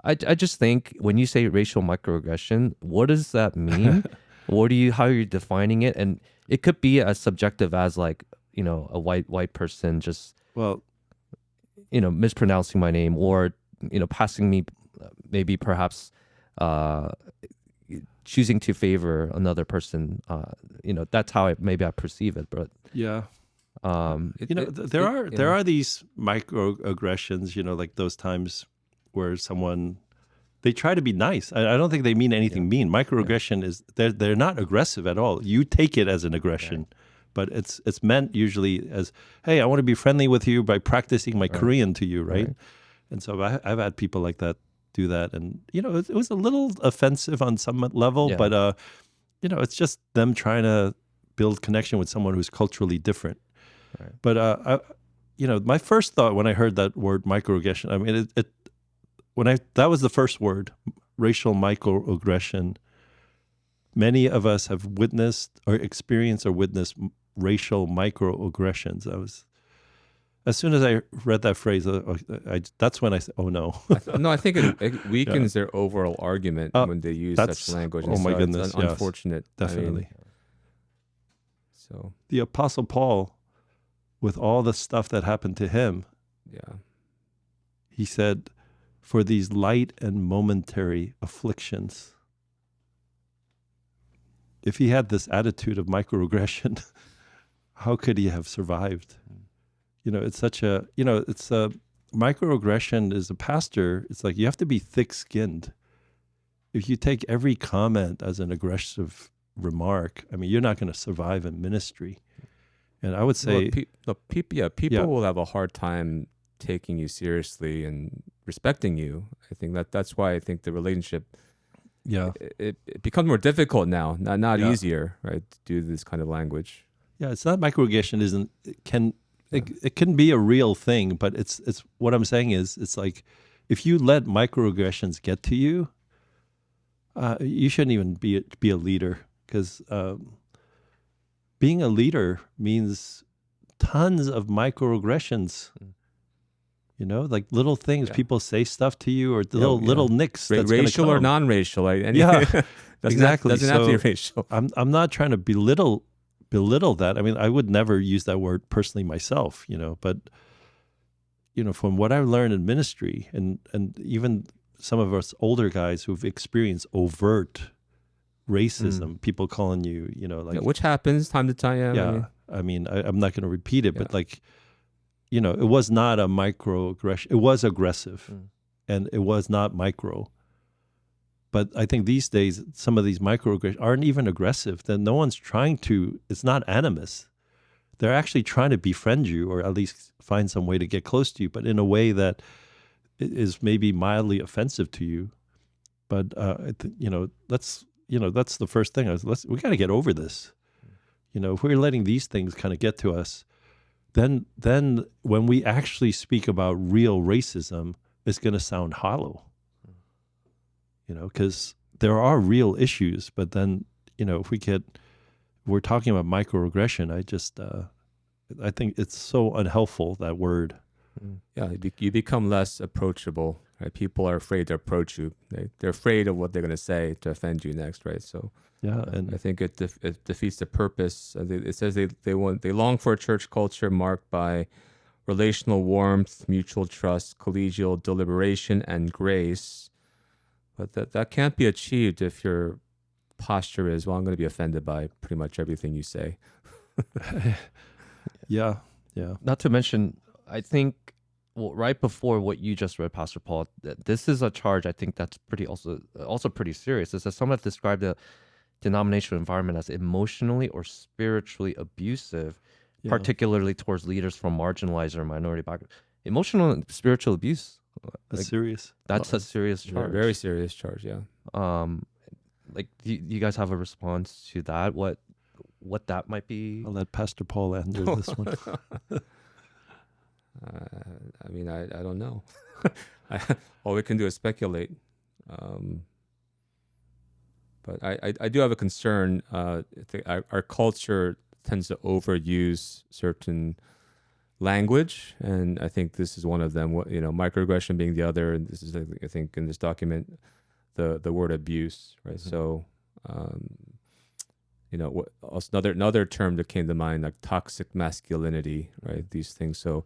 I just think when you say racial microaggression, what does that mean? How are you defining it? And it could be as subjective as like a white person just Well, mispronouncing my name, or passing me, maybe perhaps choosing to favor another person. That's how maybe I perceive it. But yeah. It- it- There are these microaggressions, like those times where they try to be nice. I don't think they mean anything mean. Microaggression is they're not aggressive at all. You take it as an aggression, but it's meant usually as, hey, I want to be friendly with you by practicing my Korean to you, right? And so I've had people like that do that, and it was a little offensive on some level, but it's just them trying to build connection with someone who's culturally different. Right. But my first thought when I heard that word microaggression, I mean, that was the first word, racial microaggression. Many of us have witnessed or experienced or witnessed racial microaggressions. As soon as I read that phrase, that's when I said, "Oh no!" No, I think it weakens their overall argument when they use such language. Oh my goodness, it's yes, unfortunate. definitely. So the Apostle Paul, with all the stuff that happened to him, he said, "For these light and momentary afflictions." If he had this attitude of microaggression, how could he have survived? It's such a, it's a microaggression as a pastor. It's like you have to be thick-skinned. If you take every comment as an aggressive remark, I mean, you're not going to survive in ministry. And I would say, people will have a hard time taking you seriously and respecting you. I think that's why I think the relationship, it becomes more difficult now, not easier, right? To do this kind of language. Yeah, it's not microaggression. It can be a real thing, but it's what I'm saying is it's like if you let microaggressions get to you, you shouldn't even be a leader, because being a leader means tons of microaggressions. Like little things, people say stuff to you, or little nicks. That's racial or non-racial, exactly. Doesn't have to be racial. I'm not trying to belittle that. I mean, I would never use that word personally myself, but from what I've learned in ministry, and even some of us older guys who've experienced overt racism, people calling you, which happens time to time. Yeah. I mean, I'm not going to repeat it, but it was not a microaggression. It was aggressive, and it was not micro. But I think these days, some of these microaggressions aren't even aggressive. Then no one's trying to, it's not animus. They're actually trying to befriend you, or at least find some way to get close to you, but in a way that is maybe mildly offensive to you. But, that's the first thing. We got to get over this. If we're letting these things kind of get to us, then when we actually speak about real racism, it's going to sound hollow. Because there are real issues, but then, if we're talking about microaggression, I think it's so unhelpful, that word. Yeah, you become less approachable, right? People are afraid to approach you. They're afraid of what they're going to say to offend you next, right? So and I think it defeats the purpose. It says they long for a church culture marked by relational warmth, mutual trust, collegial deliberation, and grace. But that can't be achieved if you're posture is, well, I'm going to be offended by pretty much everything you say. Yeah. Not to mention, I think, well, right before what you just read, Pastor Paul, this is a charge I think that's also pretty serious. It says some have described the denominational environment as emotionally or spiritually abusive, Yeah. particularly towards leaders from marginalized or minority backgrounds. Emotional and spiritual abuse, That's like, serious. that's a serious charge. Very serious charge, yeah. Like, do you guys have a response to that? What that might be? I'll let Pastor Paul answer this one. I mean, I don't know. All we can do is speculate. But I do have a concern. Our culture tends to overuse certain language, and I think this is one of them. Microaggression being the other, and this is, I think, in this document, the word abuse, right? Mm-hmm. So, another term that came to mind, like toxic masculinity, right? These things. So,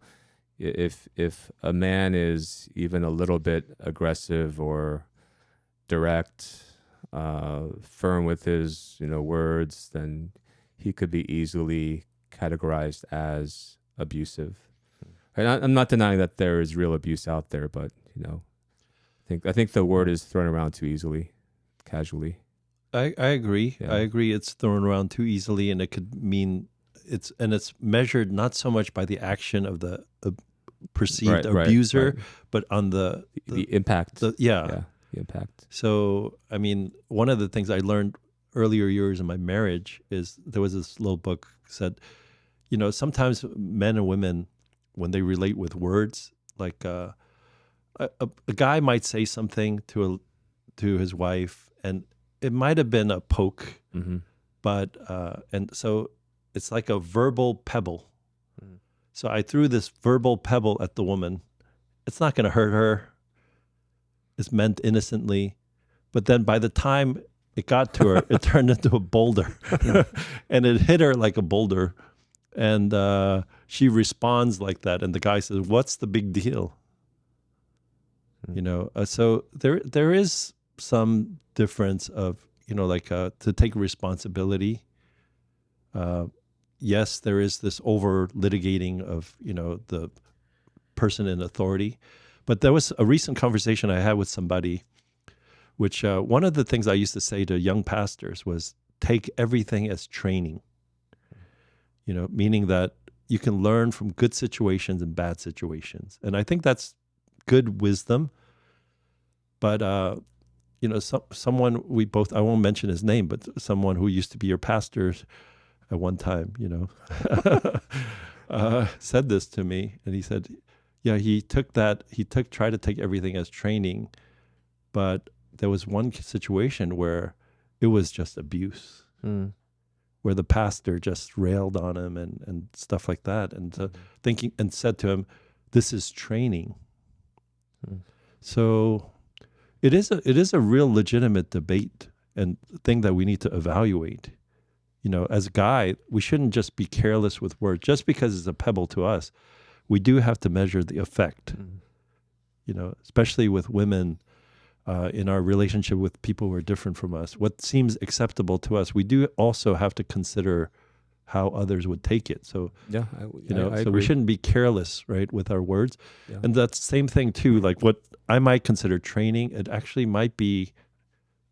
if a man is even a little bit aggressive or direct, firm with his words, then he could be easily categorized as abusive. And I'm not denying that there is real abuse out there, but I think the word is thrown around too easily, casually. I agree. Yeah. I agree. It's thrown around too easily, and it could mean it's measured not so much by the action of the perceived abuser, but on the impact. The impact. So, I mean, one of the things I learned earlier years in my marriage is there was this little book said, sometimes men and women, when they relate with words, like a guy might say something to his wife, and it might have been a poke, Mm-hmm. but and so it's like a verbal pebble. Mm. So I threw this verbal pebble at the woman. It's not going to hurt her. It's meant innocently, but then by the time it got to her, it turned into a boulder, and it hit her like a boulder, and she responds like that, and the guy says, "What's the big deal?" So there is some difference of to take responsibility. Yes, there is this over litigating of the person in authority, but there was a recent conversation I had with somebody, which one of the things I used to say to young pastors was take everything as training. Meaning that you can learn from good situations and bad situations, and I think that's good wisdom. But someone I won't mention his name, but someone who used to be your pastor at one time, said this to me, and he said, yeah, he tried to take everything as training, but there was one situation where it was just abuse, where the pastor just railed on him and stuff like that, and thinking and said to him, "This is training." So it is a real legitimate debate and thing that we need to evaluate. As a guy, we shouldn't just be careless with words. Just because it's a pebble to us, we do have to measure the effect. Especially with women, in our relationship with people who are different from us. What seems acceptable to us, we do also have to consider how others would take it. So, yeah, I so agree. we shouldn't be careless, right, with our words. Yeah. And that's the same thing too, like what I might consider training, it actually might be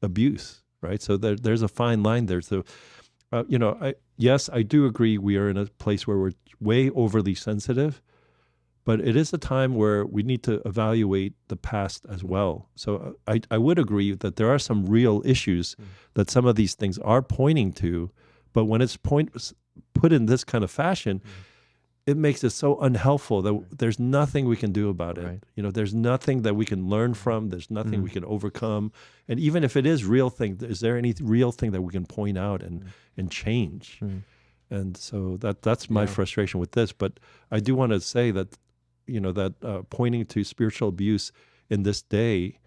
abuse, right? So there's a fine line there. So, I do agree we are in a place where we're way overly sensitive, but it is a time where we need to evaluate the past as well. So I would agree that there are some real issues that some of these things are pointing to, but when it's put in this kind of fashion, it makes it so unhelpful that there's nothing we can do about it. Right. There's nothing that we can learn from. There's nothing we can overcome. And even if it is real thing, is there any real thing that we can point out and change? And so that's my frustration with this. But I do want to say that, that pointing to spiritual abuse in this day,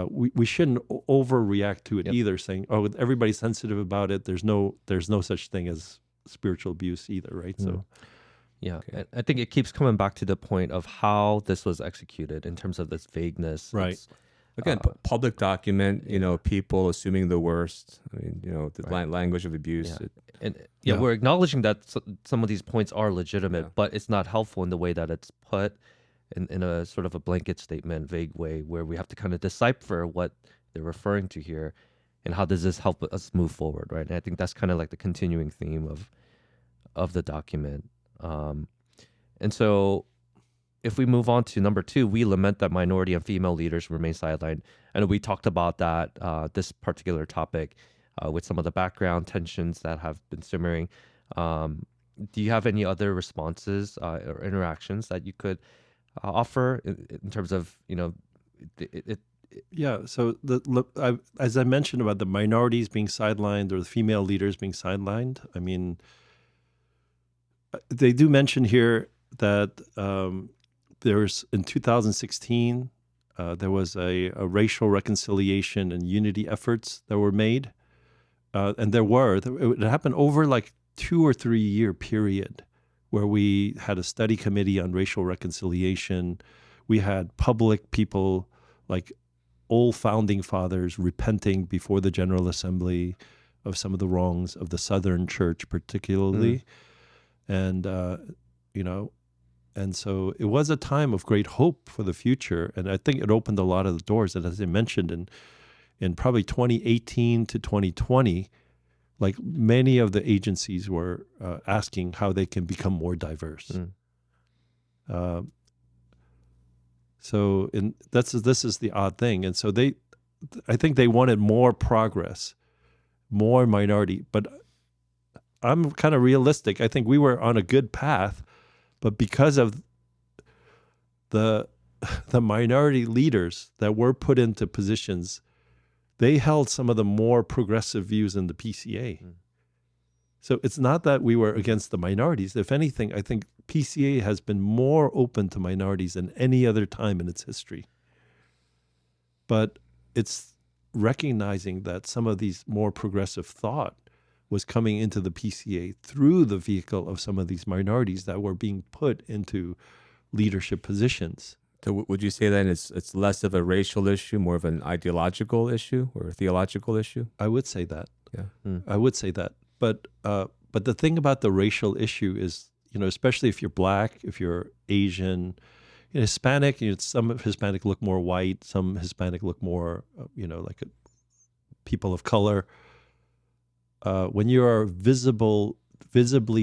we shouldn't overreact to it either, saying, "Oh, everybody's sensitive about it. There's no such thing as spiritual abuse either," right? So, yeah, okay. I think it keeps coming back to the point of how this was executed in terms of this vagueness. Right. Again, public document, people assuming the worst. I mean, the language of abuse. Yeah. We're acknowledging that some of these points are legitimate, but it's not helpful in the way that it's put in a sort of a blanket statement, vague way, where we have to kind of decipher what they're referring to here and how does this help us move forward, right? And I think that's kind of like the continuing theme of the document. And so if we move on to number 2, we lament that minority and female leaders remain sidelined. And we talked about that, this particular topic, with some of the background tensions that have been simmering. Do you have any other responses or interactions that you could offer in terms of, Yeah, so as I mentioned about the minorities being sidelined or the female leaders being sidelined, I mean, they do mention here that there's in 2016, there was a racial reconciliation and unity efforts that were made. And it happened over like 2 or 3 year period where we had a study committee on racial reconciliation. We had public people like old founding fathers repenting before the General Assembly of some of the wrongs of the Southern Church particularly. And, and so it was a time of great hope for the future. And I think it opened a lot of the doors. And as I mentioned, in probably 2018 to 2020, like many of the agencies were asking how they can become more diverse. So this is the odd thing. And so I think they wanted more progress, more minority. But I'm kind of realistic. I think we were on a good path, but because of the minority leaders that were put into positions, they held some of the more progressive views in the PCA. So it's not that we were against the minorities. If anything, I think PCA has been more open to minorities than any other time in its history. But it's recognizing that some of these more progressive thought was coming into the PCA through the vehicle of some of these minorities that were being put into leadership positions. So would you say then it's less of a racial issue, more of an ideological issue or a theological issue? I would say that. Yeah. I would say that. But the thing about the racial issue is, especially if you're Black, if you're Asian, Hispanic, some Hispanic look more white, some Hispanic look more, like people of color. When you are visibly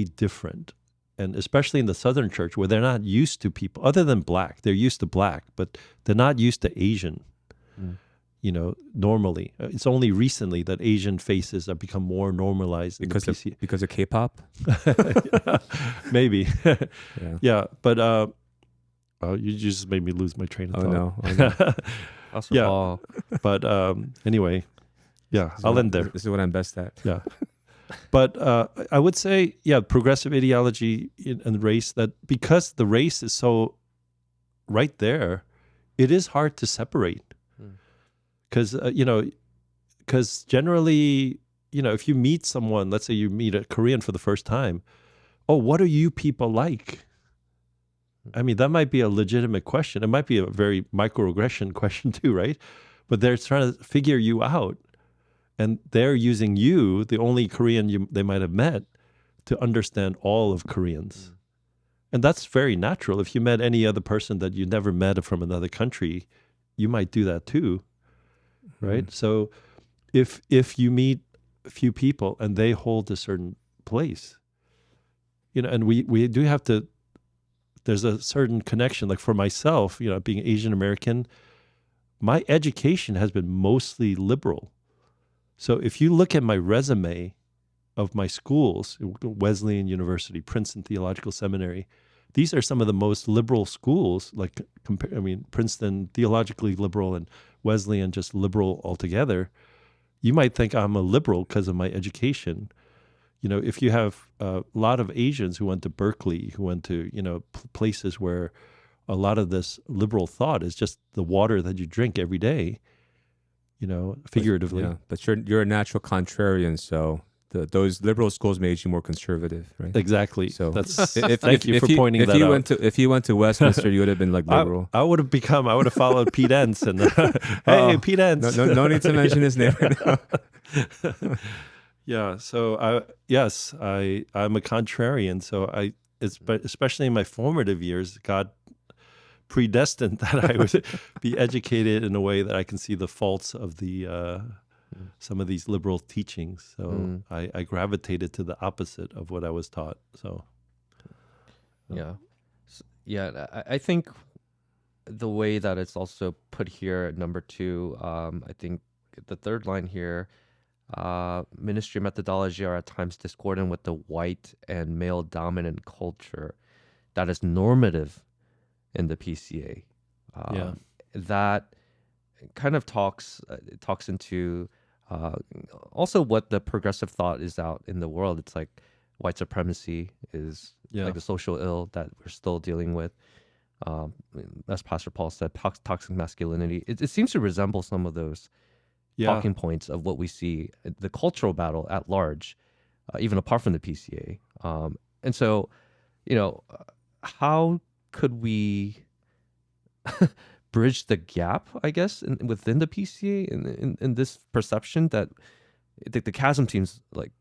different, and especially in the Southern Church where they're not used to people, other than Black, they're used to Black, but they're not used to Asian, normally. It's only recently that Asian faces have become more normalized. Because of K-pop? Maybe. Yeah. But you just made me lose my train of thought. Oh, no. But anyway, I'll end there. This is what I'm best at. Yeah. But I would say, progressive ideology and race, that because the race is so right there, it is hard to separate. Because generally, if you meet someone, let's say you meet a Korean for the first time, what are you people like? I mean, that might be a legitimate question. It might be a very microaggression question too, right? But they're trying to figure you out. And they're using you, the only Korean they might have met, to understand all of Koreans. And that's very natural. If you met any other person that you never met from another country, you might do that too, right? So if you meet a few people and they hold a certain place, and we do have to, there's a certain connection. Like for myself, being Asian American, my education has been mostly liberal. So if you look at my resume of my schools, Wesleyan University, Princeton Theological Seminary, these are some of the most liberal schools, Princeton theologically liberal and Wesleyan just liberal altogether. You might think I'm a liberal because of my education. If you have a lot of Asians who went to Berkeley, who went to, places where a lot of this liberal thought is just the water that you drink every day, figuratively. But you're a natural contrarian, so those liberal schools made you more conservative, right? Exactly. So Thank you for pointing that out. If you went to Westminster, you would have been like liberal. I would have followed Pete Entz and hey, Pete Entz. No need to mention his name right now. Yeah. So I'm a contrarian. So especially in my formative years, God predestined that I would be educated in a way that I can see the faults of some of these liberal teachings. So I gravitated to the opposite of what I was taught. So I think the way that it's also put here at number 2, I think the third line here, ministry methodology are at times discordant with the white and male dominant culture that is normative in the PCA. That kind of talks into also what the progressive thought is out in the world. It's like white supremacy is like a social ill that we're still dealing with. As Pastor Paul said, toxic masculinity. It seems to resemble some of those talking points of what we see, the cultural battle at large, even apart from the PCA. And so, how could we bridge the gap, I guess, within the PCA in this perception that the chasm seems like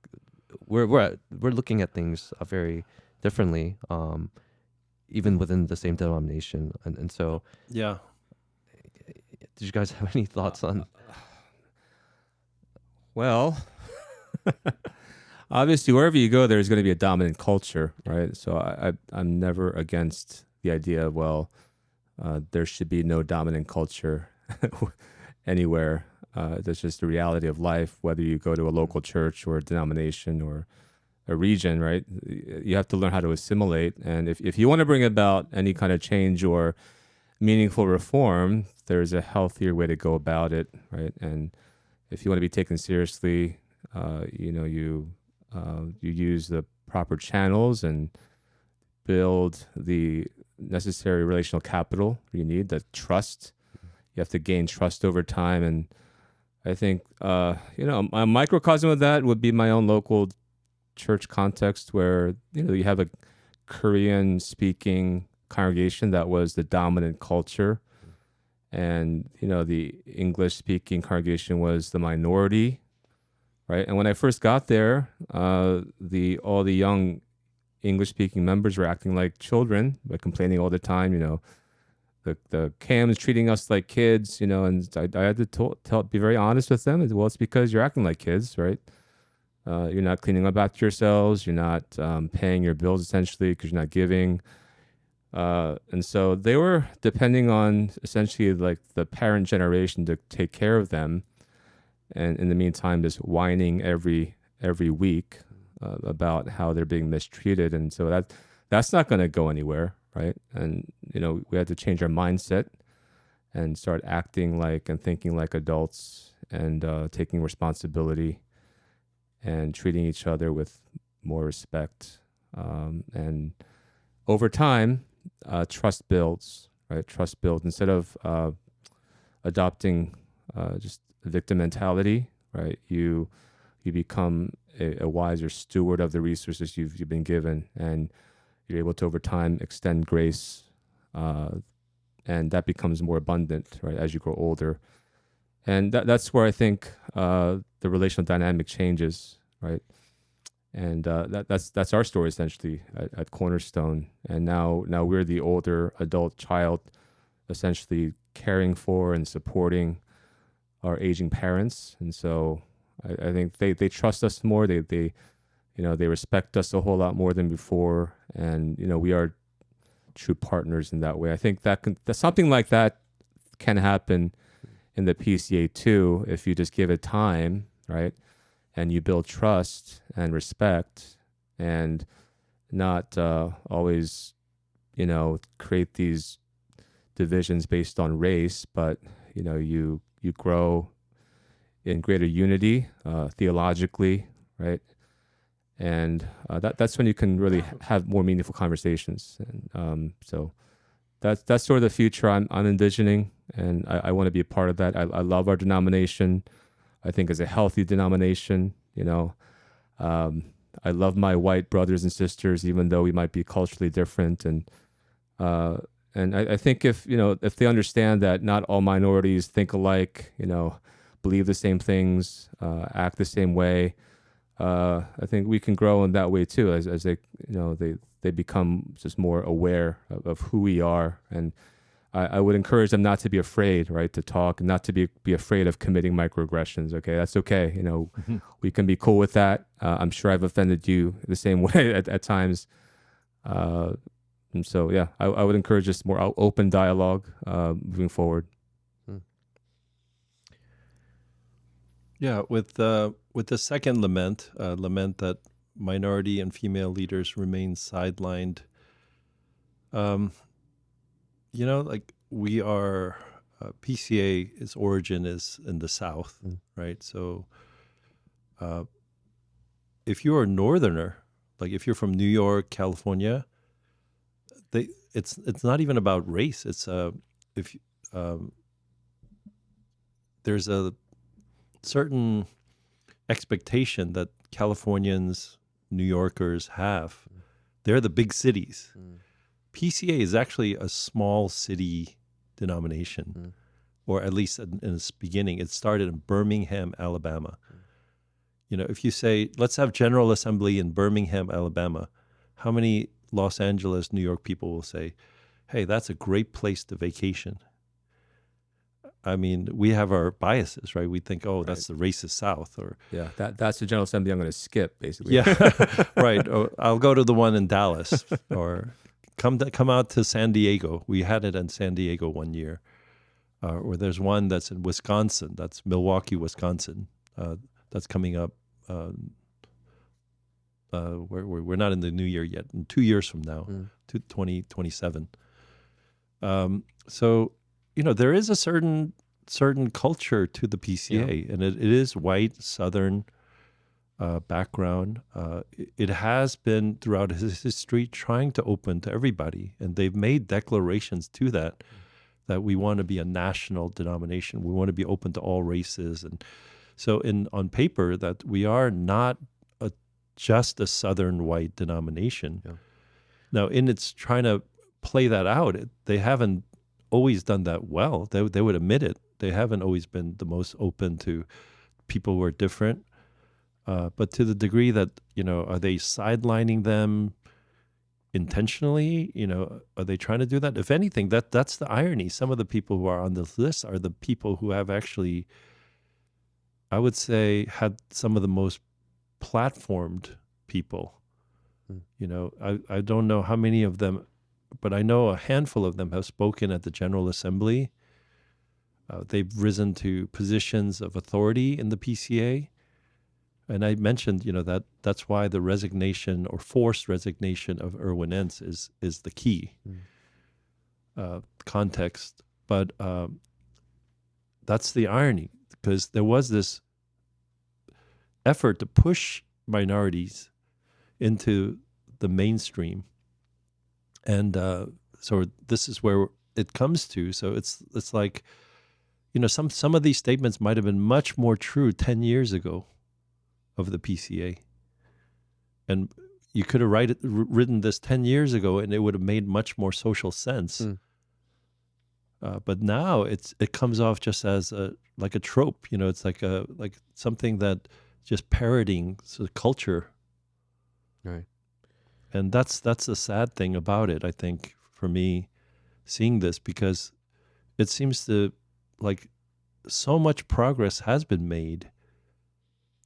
we're looking at things very differently, even within the same denomination, and so yeah. Did you guys have any thoughts on? Well, obviously, wherever you go, there's going to be a dominant culture, right? So I'm never against the idea of, there should be no dominant culture anywhere. That's just the reality of life, whether you go to a local church or a denomination or a region, right? You have to learn how to assimilate. And if you want to bring about any kind of change or meaningful reform, there's a healthier way to go about it, right? And if you want to be taken seriously, you use the proper channels and build the necessary relational capital you need, the trust. You have to gain trust over time. And I think, a microcosm of that would be my own local church context where, you have a Korean-speaking congregation that was the dominant culture. And, the English-speaking congregation was the minority, right? And when I first got there, all the young English-speaking members were acting like children, but complaining all the time, the CAM's treating us like kids, and I had to be very honest with them. Well, it's because you're acting like kids, right? You're not cleaning up after yourselves. You're not paying your bills, essentially, because you're not giving. And so they were depending on essentially like the parent generation to take care of them. And in the meantime, just whining every week about how they're being mistreated. And so that's not going to go anywhere, right? And, we had to change our mindset and start acting like and thinking like adults and taking responsibility and treating each other with more respect. And over time, trust builds, right? Trust builds. Instead of adopting just a victim mentality, right? You become a wiser steward of the resources you've been given, and you're able to over time extend grace, and that becomes more abundant, right, as you grow older. And that's where I think the relational dynamic changes, right? And that's our story essentially at Cornerstone. And now we're the older adult child, essentially caring for and supporting our aging parents. And so I think they trust us more. They respect us a whole lot more than before. And we are true partners in that way. I think that something like that can happen in the PCA too if you just give it time, right? And you build trust and respect, and not always, create these divisions based on race, but you grow in greater unity theologically, right? And that's when you can really have more meaningful conversations. And so that's sort of the future I'm envisioning, and I want to be a part of that. I love our denomination. I think it's a healthy denomination. I love my white brothers and sisters, even though we might be culturally different. And I think if they understand that not all minorities think alike, believe the same things, act the same way, I think we can grow in that way too, as they become just more aware of who we are. And I would encourage them not to be afraid, right, to talk, and not to be afraid of committing microaggressions. Okay, that's okay. We can be cool with that. I'm sure I've offended you the same way at times. And so, yeah, I would encourage just more open dialogue moving forward. Yeah, with the second lament, lament that minority and female leaders remain sidelined. Like we are, PCA, its origin is in the South, right? So if you're a Northerner, like if you're from New York, California, it's not even about race. It's if there's a certain expectation that Californians, New Yorkers have. They're the big cities. PCA is actually a small city denomination, or at least in its beginning. It started in Birmingham, Alabama. If you say, let's have General Assembly in Birmingham, Alabama, how many Los Angeles, New York people will say, hey, that's a great place to vacation? I mean, we have our biases, right? We think, oh, that's the racist South, or that's the General Assembly I'm going to skip, basically. Yeah, right. Or I'll go to the one in Dallas, or come out to San Diego. We had it in San Diego one year. Or there's one that's in Wisconsin. That's Milwaukee, Wisconsin. That's coming up. We're not in the new year yet. In 2 years from now, to 2027. So, there is a certain culture to the PCA, and it is white, Southern background. It has been throughout its history trying to open to everybody, and they've made declarations to that we want to be a national denomination. We want to be open to all races, and so on paper that we are not just a Southern white denomination. Yeah. Now, in its trying to play that out, they haven't always done that well. They would admit it. They haven't always been the most open to people who are different. But to the degree that, are they sidelining them intentionally? Are they trying to do that? If anything, that's the irony. Some of the people who are on this list are the people who have actually, I would say, had some of the most platformed people. I don't know how many of them, but I know a handful of them have spoken at the General Assembly. They've risen to positions of authority in the PCA. And I mentioned, that's why the resignation or forced resignation of Erwin Entz is the key context. But that's the irony, because there was this effort to push minorities into the mainstream. And so this is where it comes to. So it's like, some of these statements might have been much more true 10 years ago of the PCA. And you could have written this 10 years ago and it would have made much more social sense. But now it comes off just as like a trope. It's like something that just parroting the culture. Right. And that's the sad thing about it, I think, for me, seeing this, because it seems to, like, so much progress has been made,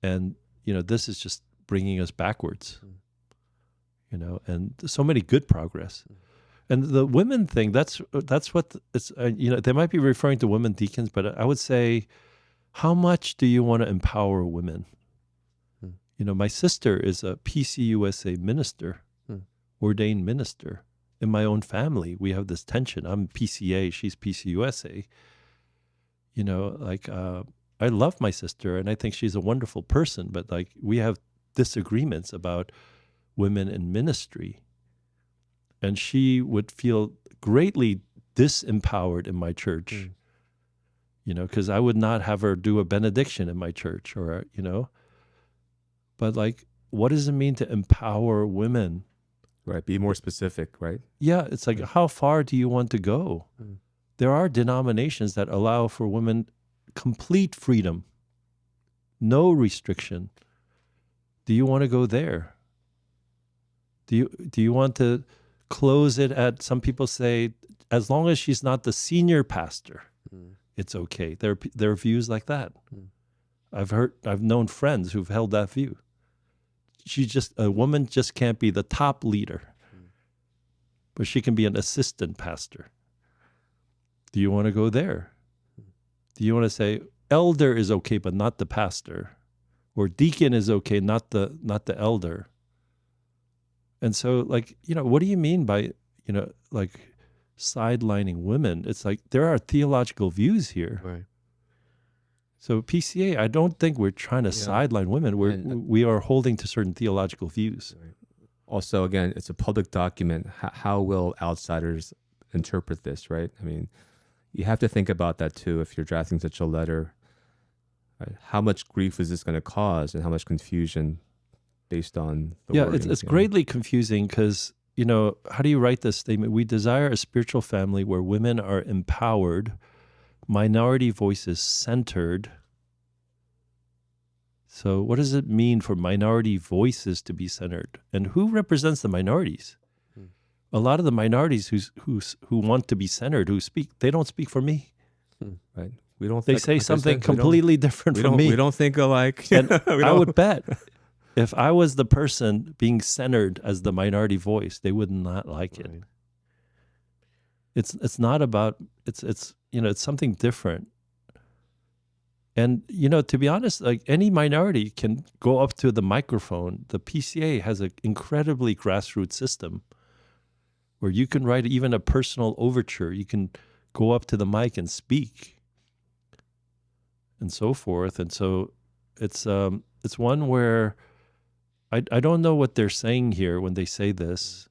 and this is just bringing us backwards. And so many good progress. And the women thing, that's what it's. They might be referring to women deacons, but I would say, how much do you want to empower women? My sister is a PCUSA minister, ordained minister. In my own family, we have this tension. I'm PCA, she's PCUSA. I love my sister and I think she's a wonderful person, but we have disagreements about women in ministry. And she would feel greatly disempowered in my church, because I would not have her do a benediction in my church, or, but what does it mean to empower women? Right. Be more specific, right? Yeah, it's like, how far do you want to go? There are denominations that allow for women complete freedom, no restriction. Do you want to go there? Do you want to close it at, some people say, as long as she's not the senior pastor, it's okay. There are views like that. I've known friends who've held that view. A woman just can't be the top leader, but she can be an assistant pastor. Do you want to go there? Do you want to say elder is okay, but not the pastor, or deacon is okay, not the elder? And so, like, what do you mean by, like, sidelining women? It's like there are theological views here. Right. So PCA, I don't think we're trying to sideline women. We are holding to certain theological views. Right. Also, again, it's a public document. How will outsiders interpret this, right? I mean, you have to think about that too if you're drafting such a letter. Right? How much grief is this going to cause, and how much confusion based on the wording, it's greatly confusing because, how do you write this statement? We desire a spiritual family where women are empowered, minority voices centered. So what does it mean for minority voices to be centered? And who represents the minorities? A lot of the minorities who want to be centered, who speak, they don't speak for me. Right. We don't. They say something completely different from me. We don't think alike. And I would bet if I was the person being centered as the minority voice, they would not like it. It's not about, it's something different. And, to be honest, like any minority can go up to the microphone. The PCA has an incredibly grassroots system where you can write even a personal overture. You can go up to the mic and speak and so forth. And so it's one where I don't know what they're saying here when they say this.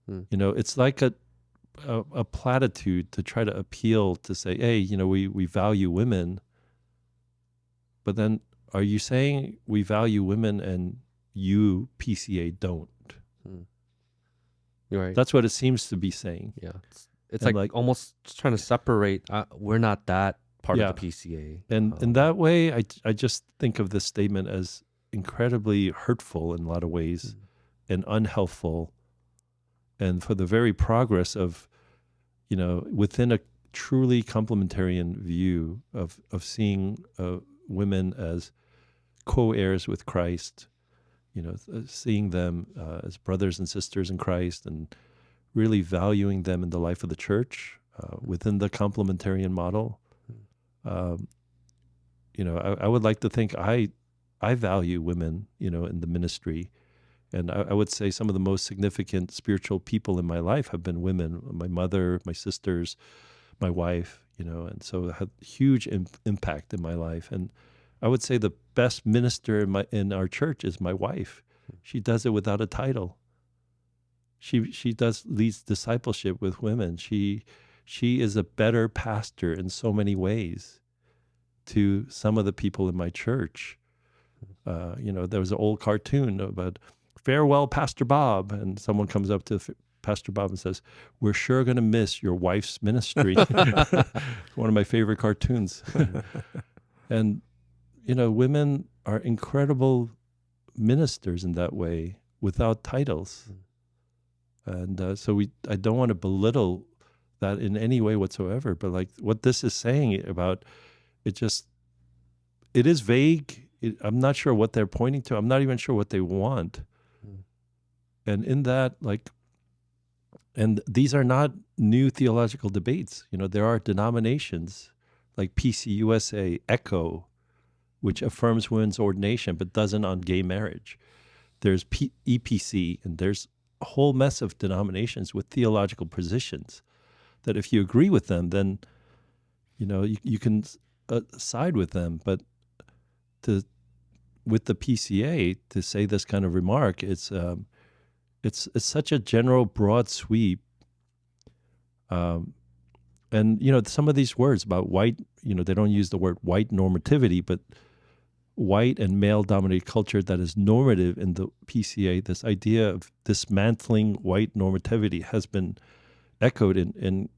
It's like a platitude to try to appeal to say, hey, we value women. But then are you saying we value women and you, PCA, don't? Right. That's what it seems to be saying. Yeah. It's And like almost trying to separate. We're not that part of the PCA. And in that way, I just think of this statement as incredibly hurtful in a lot of ways and unhelpful. And for the very progress of, within a truly complementarian view of seeing women as co-heirs with Christ, seeing them as brothers and sisters in Christ, and really valuing them in the life of the church within the complementarian model. I would like to think I value women, in the ministry. And I would say some of the most significant spiritual people in my life have been women: my mother, my sisters, my wife, and so it had huge impact in my life. And I would say the best minister in our church is my wife. She does it without a title. She leads discipleship with women. She is a better pastor in so many ways to some of the people in my church. There was an old cartoon about farewell, Pastor Bob, and someone comes up to Pastor Bob and says, "We're sure going to miss your wife's ministry." One of my favorite cartoons. And, women are incredible ministers in that way without titles. And so I don't want to belittle that in any way whatsoever, but like what this is saying about it is vague. I'm not sure what they're pointing to. I'm not even sure what they want. And in that, and these are not new theological debates. There are denominations like PCUSA, ECHO, which affirms women's ordination but doesn't on gay marriage. There's EPC, and there's a whole mess of denominations with theological positions that if you agree with them, then, you can side with them. But with the PCA, to say this kind of remark, it's such a general, broad sweep. And, some of these words about white, they don't use the word white normativity, but white and male-dominated culture that is normative in the PCA, this idea of dismantling white normativity has been echoed in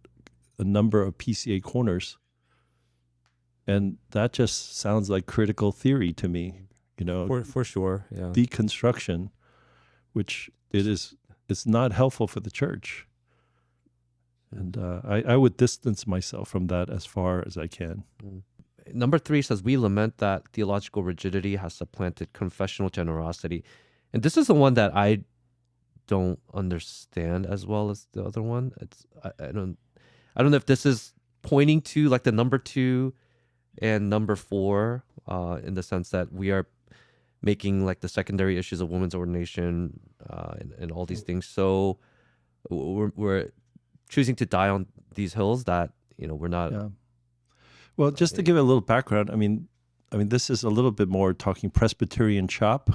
a number of PCA corners. And that just sounds like critical theory to me, For sure, yeah. deconstruction, which it's not helpful for the church. And I would distance myself from that as far as I can. Number 3 says, we lament that theological rigidity has supplanted confessional generosity. And this is the one that I don't understand as well as the other one. I don't know if this is pointing to like the number 2 and number 4 in the sense that we are making like the secondary issues of women's ordination and all these things. So we're choosing to die on these hills that, we're not. Yeah. Well, just to give it a little background, I mean, this is a little bit more talking Presbyterian chop,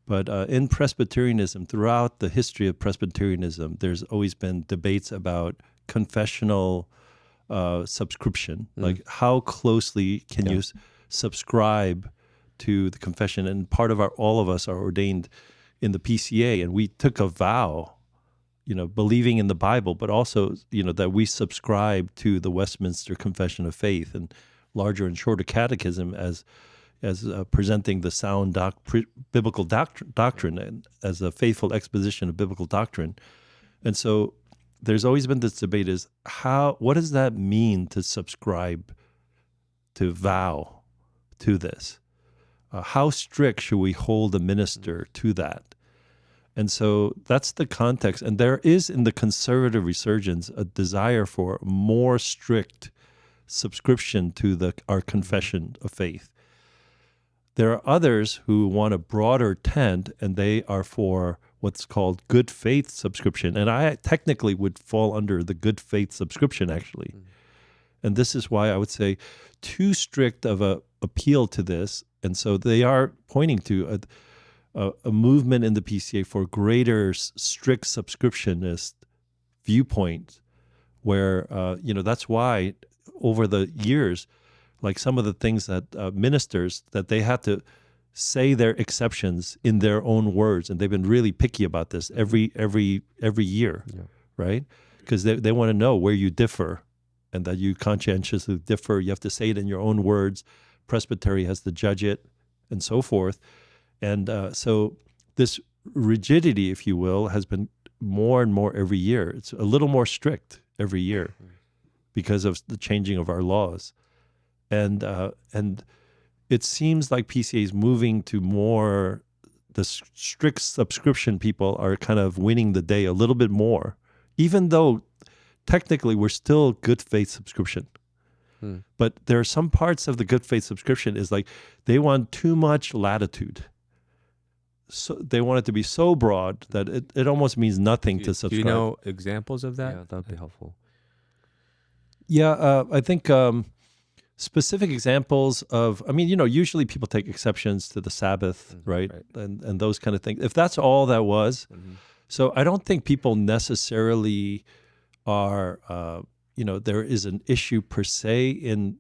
but in Presbyterianism, throughout the history of Presbyterianism, there's always been debates about confessional subscription, like how closely can you subscribe to the confession. And part of all of us are ordained in the PCA, and we took a vow, believing in the Bible, but also, that we subscribe to the Westminster Confession of Faith and larger and shorter catechism as presenting the sound biblical doctrine and as a faithful exposition of biblical doctrine. And so there's always been this debate is what does that mean to subscribe, to vow to this? How strict should we hold a minister to that? And so that's the context. And there is in the conservative resurgence a desire for more strict subscription to our confession of faith. There are others who want a broader tent, and they are for what's called good faith subscription. And I technically would fall under the good faith subscription, actually. And this is why I would say too strict of a appeal to this. And so they are pointing to a movement in the PCA for greater strict subscriptionist viewpoint, where that's why over the years, like some of the things that ministers that they had to say their exceptions in their own words, and they've been really picky about this every year, right? Because they want to know where you differ, and that you conscientiously differ. You have to say it in your own words. Presbytery has to judge it, and so forth. And so this rigidity, if you will, has been more and more every year. It's a little more strict every year because of the changing of our laws. And it seems like PCA is moving to more, the strict subscription people are kind of winning the day a little bit more, even though technically we're still good faith subscription. But there are some parts of the good faith subscription is like they want too much latitude. So they want it to be so broad that it almost means nothing to subscribe. Do you know examples of that? Yeah, that would be helpful. Yeah, I think specific examples of, usually people take exceptions to the Sabbath, right? And those kind of things. If that's all that was, so I don't think people necessarily are, there is an issue per se in.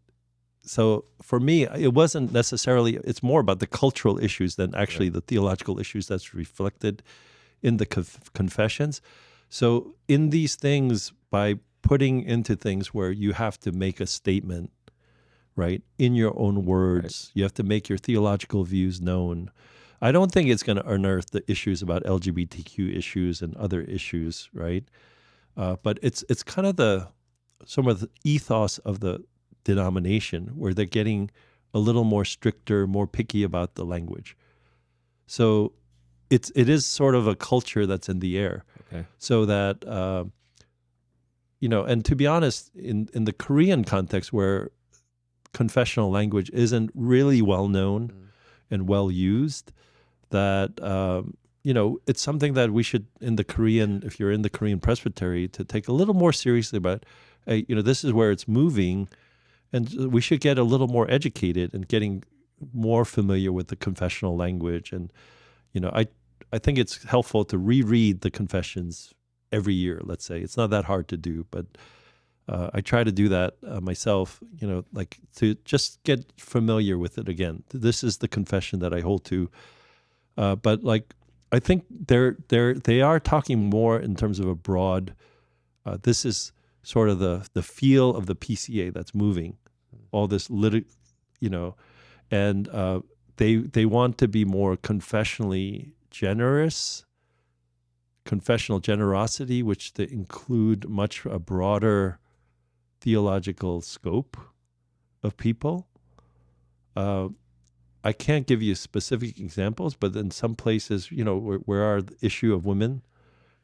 So for me, it wasn't necessarily, it's more about the cultural issues than actually the theological issues that's reflected in the confessions. So in these things, by putting into things where you have to make a statement, right, in your own words, you have to make your theological views known. I don't think it's going to unearth the issues about LGBTQ issues and other issues, right? But it's kind of some of the ethos of the denomination where they're getting a little more stricter, more picky about the language. So it is sort of a culture that's in the air. Okay. So that, and to be honest, in the Korean context where confessional language isn't really well known and well used, that, it's something that we should, if you're in the Korean presbytery, to take a little more seriously about, hey, this is where it's moving. And we should get a little more educated and getting more familiar with the confessional language. And, I think it's helpful to reread the confessions every year, let's say. It's not that hard to do, but I try to do that myself, like to just get familiar with it again. This is the confession that I hold to. But like, I think they are talking more in terms of a broad, this is sort of the feel of the PCA that's moving, all this and they want to be more confessionally generous, confessional generosity, which they include much a broader theological scope of people. I can't give you specific examples, but in some places, where are the issue of women,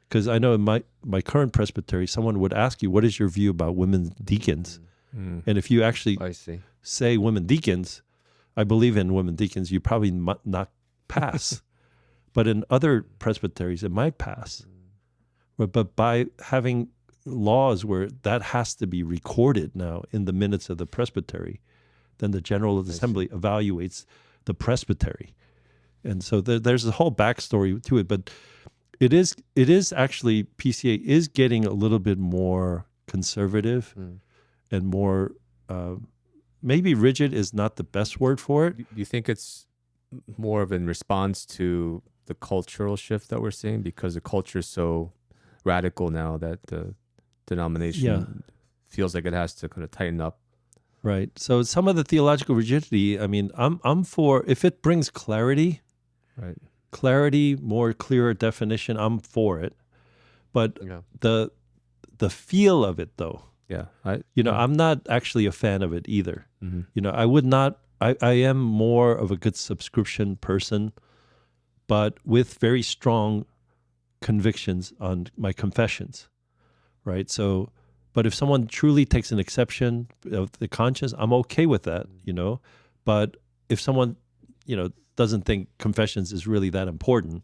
because I know in my current presbytery, someone would ask you, what is your view about women deacons? And if you actually say women deacons, I believe in women deacons, you probably not pass. But in other presbyteries, it might pass. But by having laws where that has to be recorded now in the minutes of the presbytery, then the General Assembly evaluates the presbytery. And so there's a whole backstory to it. But it is actually, PCA is getting a little bit more conservative and more, maybe rigid is not the best word for it. Do you think it's more of in response to the cultural shift that we're seeing, because the culture is so radical now that the denomination feels like it has to kind of tighten up? Right. So some of the theological rigidity, I mean, I'm for, if it brings clarity, right? Clarity, more clearer definition, I'm for it. But the feel of it, though, I'm not actually a fan of it either. I would not. I am more of a good subscription person, but with very strong convictions on my confessions, right? So, but if someone truly takes an exception of the conscience, I'm okay with that, But if someone, doesn't think confessions is really that important,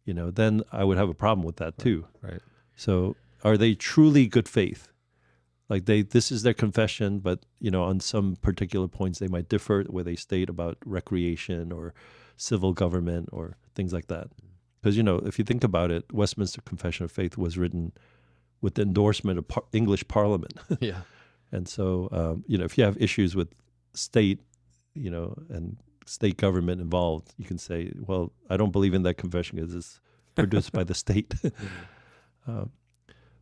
then I would have a problem with that too. Right. So, are they truly good faith? Like this is their confession, but on some particular points they might differ, where they state about recreation or civil government or things like that. Because if you think about it, Westminster Confession of Faith was written with the endorsement of English Parliament. Yeah. And so, if you have issues with state, and state government involved, you can say, well, I don't believe in that confession because it's produced by the state.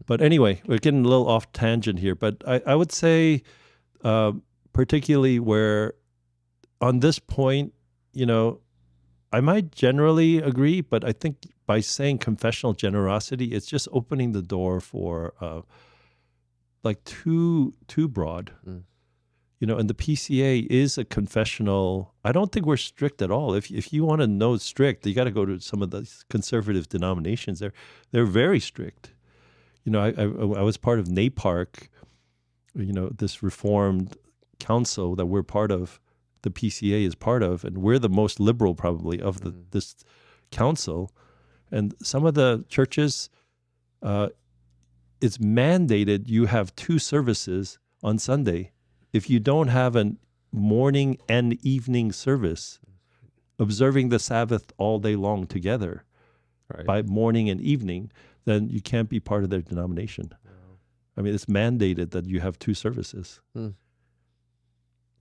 But anyway, we're getting a little off tangent here. But I would say, particularly where on this point, I might generally agree, but I think by saying confessional generosity, it's just opening the door for too broad. And the PCA is a confessional. I don't think we're strict at all. If you want to know strict, you got to go to some of the conservative denominations. They're very strict. I was part of NAPARC, this Reformed council that we're part of, the PCA is part of, and we're the most liberal probably of this council. And some of the churches, it's mandated you have 2 services on Sunday. If you don't have a morning and evening service, observing the Sabbath all day long together, by morning and evening, then you can't be part of their denomination. I mean, it's mandated that you have 2 services. I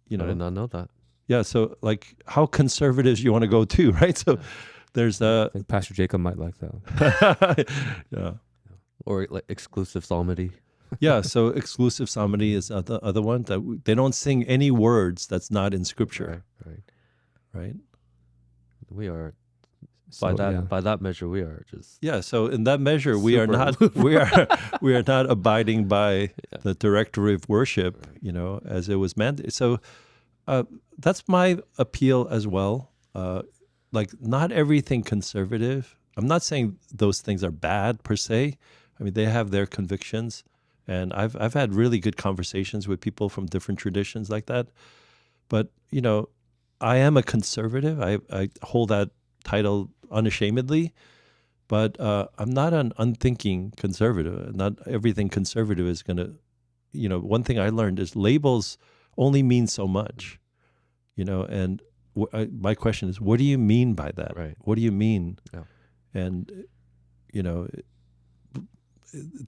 did not know that. Yeah, so like how conservatives you want to go to, right? So there's I think Pastor Jacob might like that. Yeah. Or like exclusive psalmody. Yeah, so exclusive psalmody is the other one that they don't sing any words that's not in Scripture. Right. We are So, by that measure, we are just So in that measure, we are not abiding by the directory of worship, as it was mandated. So that's my appeal as well. Like not everything conservative. I'm not saying those things are bad per se. I mean, they have their convictions. And I've had really good conversations with people from different traditions like that. But, I am a conservative. I hold that title unashamedly. But I'm not an unthinking conservative. Not everything conservative is going to, one thing I learned is labels only mean so much, and my question is, what do you mean by that? Right. What do you mean? Yeah. And,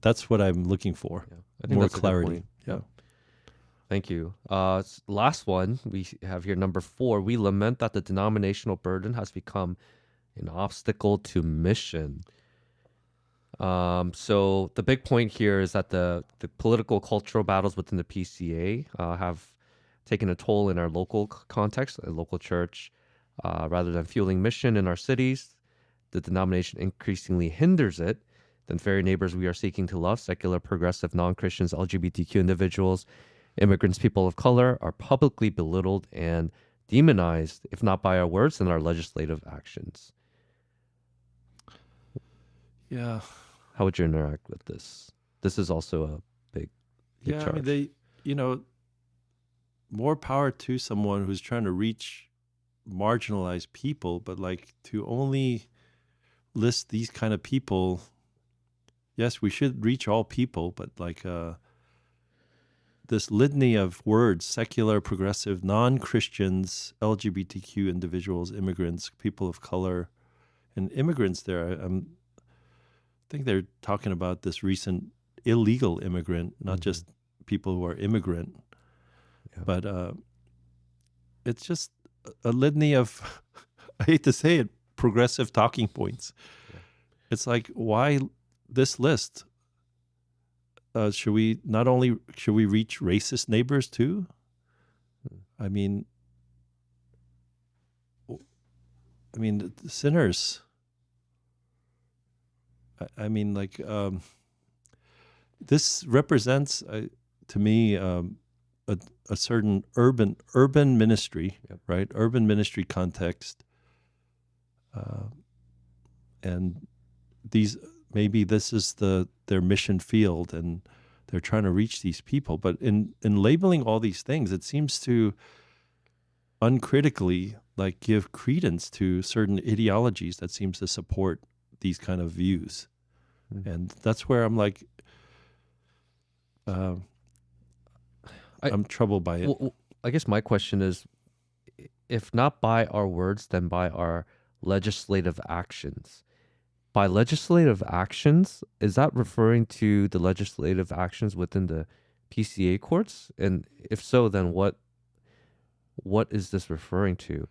that's what I'm looking for. Yeah. I think more that's a good clarity. point. Yeah. Thank you. Last one we have here, number 4. We lament that the denominational burden has become an obstacle to mission. So the big point here is that the political cultural battles within the PCA have taken a toll in our local context, a local church. Rather than fueling mission in our cities, the denomination increasingly hinders it. The very neighbors we are seeking to love, secular, progressive, non-Christians, LGBTQ individuals, immigrants, people of color, are publicly belittled and demonized, if not by our words, then our legislative actions. Yeah. How would you interact with this? This is also a big Yeah. charge. I mean, more power to someone who's trying to reach marginalized people, but like to only list these kind of people. Yes, we should reach all people, but like this litany of words: secular, progressive, non-Christians, LGBTQ individuals, immigrants, people of color, and immigrants. There, I think they're talking about this recent illegal immigrant, not just people who are immigrant. Yeah. But it's just a litany of, I hate to say it, progressive talking points. Yeah. It's like, why this list? Should we reach racist neighbors too? I mean, the sinners. I mean, like, this represents to me a certain urban ministry, Yep. right? Urban ministry context, and maybe this is their mission field, and they're trying to reach these people. But in labeling all these things, it seems to uncritically like give credence to certain ideologies that seems to support these kind of views. And that's where I'm like, I'm troubled by it. Well, I guess my question is, if not by our words, then by our legislative actions. By legislative actions, is that referring to the legislative actions within the PCA courts? And if so, then what is this referring to?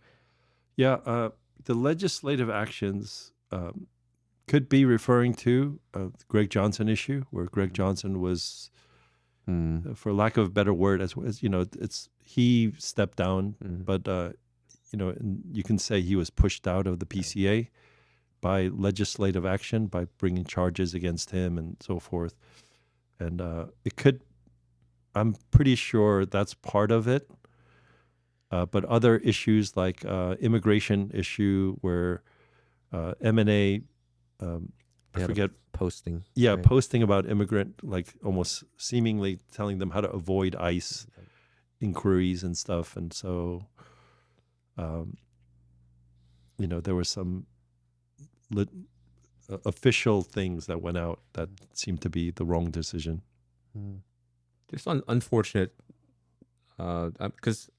Yeah, the legislative actions could be referring to the Greg Johnson issue, where Greg Johnson was, for lack of a better word, as he stepped down, but you can say he was pushed out of the PCA by legislative action, by bringing charges against him and so forth. And I'm pretty sure that's part of it. But other issues like immigration issue where M&A, I forget, posting. yeah, right? posting about immigrant, like almost seemingly telling them how to avoid ICE inquiries and stuff. And so, there were some official things that went out that seemed to be the wrong decision. Just unfortunate, because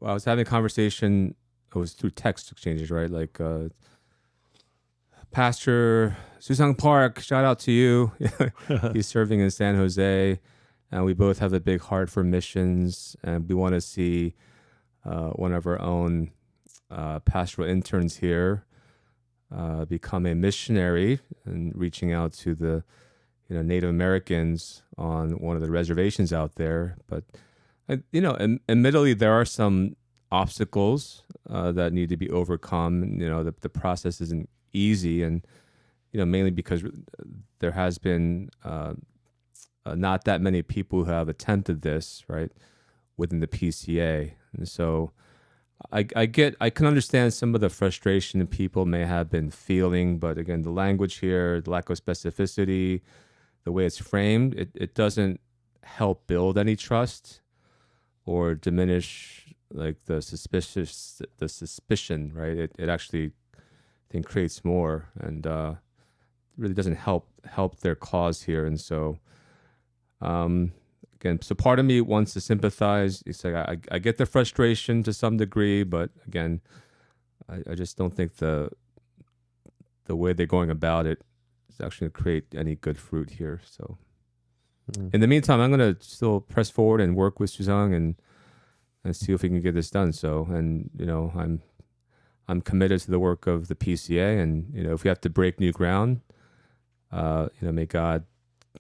I was having a conversation. It was through text exchanges, right? Like Pastor Siyoung Park, shout out to you. He's serving in San Jose, and we both have a big heart for missions, and we want to see one of our own pastoral interns here become a missionary and reaching out to the Native Americans on one of the reservations out there. But admittedly, there are some obstacles that need to be overcome. The process isn't easy, and mainly because there has been not that many people who have attempted this, right, within the PCA. And so I can understand some of the frustration that people may have been feeling, but again, the language here, the lack of specificity, the way it's framed, it doesn't help build any trust or diminish like the suspicion, right? It actually, I think, creates more, and really doesn't help their cause here. And so again, so part of me wants to sympathize. It's like I get the frustration to some degree, but again, I just don't think the way they're going about it is actually going to create any good fruit here. So In the meantime, I'm going to still press forward and work with Siyoung and see if we can get this done. So, and I'm committed to the work of the PCA, and if we have to break new ground, may God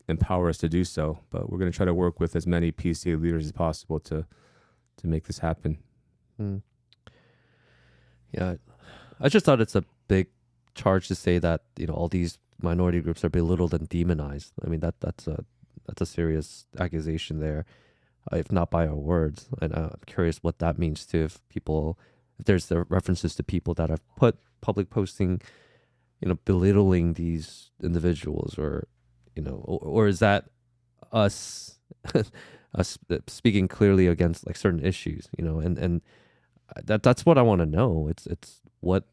empower us to do so. But we're going to try to work with as many PCA leaders as possible to make this happen. Mm. Yeah, I just thought it's a big charge to say that all these minority groups are belittled and demonized. I mean that's a serious accusation there, if not by our words. And I'm curious what that means too. If there's the references to people that have put public posting, belittling these individuals, or is that us us speaking clearly against like certain issues, and that's what I want to know. It's what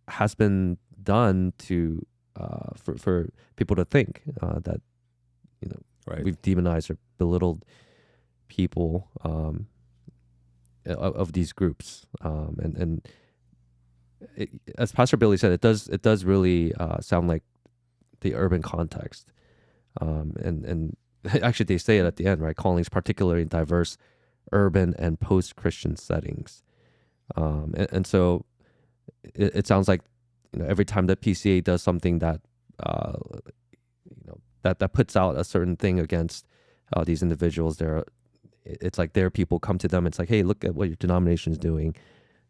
has been done to for people to think that Right. we've demonized or belittled people of these groups, and as Pastor Billy said, it does really sound like the urban context, and actually they say it at the end, right? Callings particularly in diverse urban and post-Christian settings, and so it sounds like every time the PCA does something that that puts out a certain thing against these individuals, it's like their people come to them. It's like, hey, look at what your denomination is doing.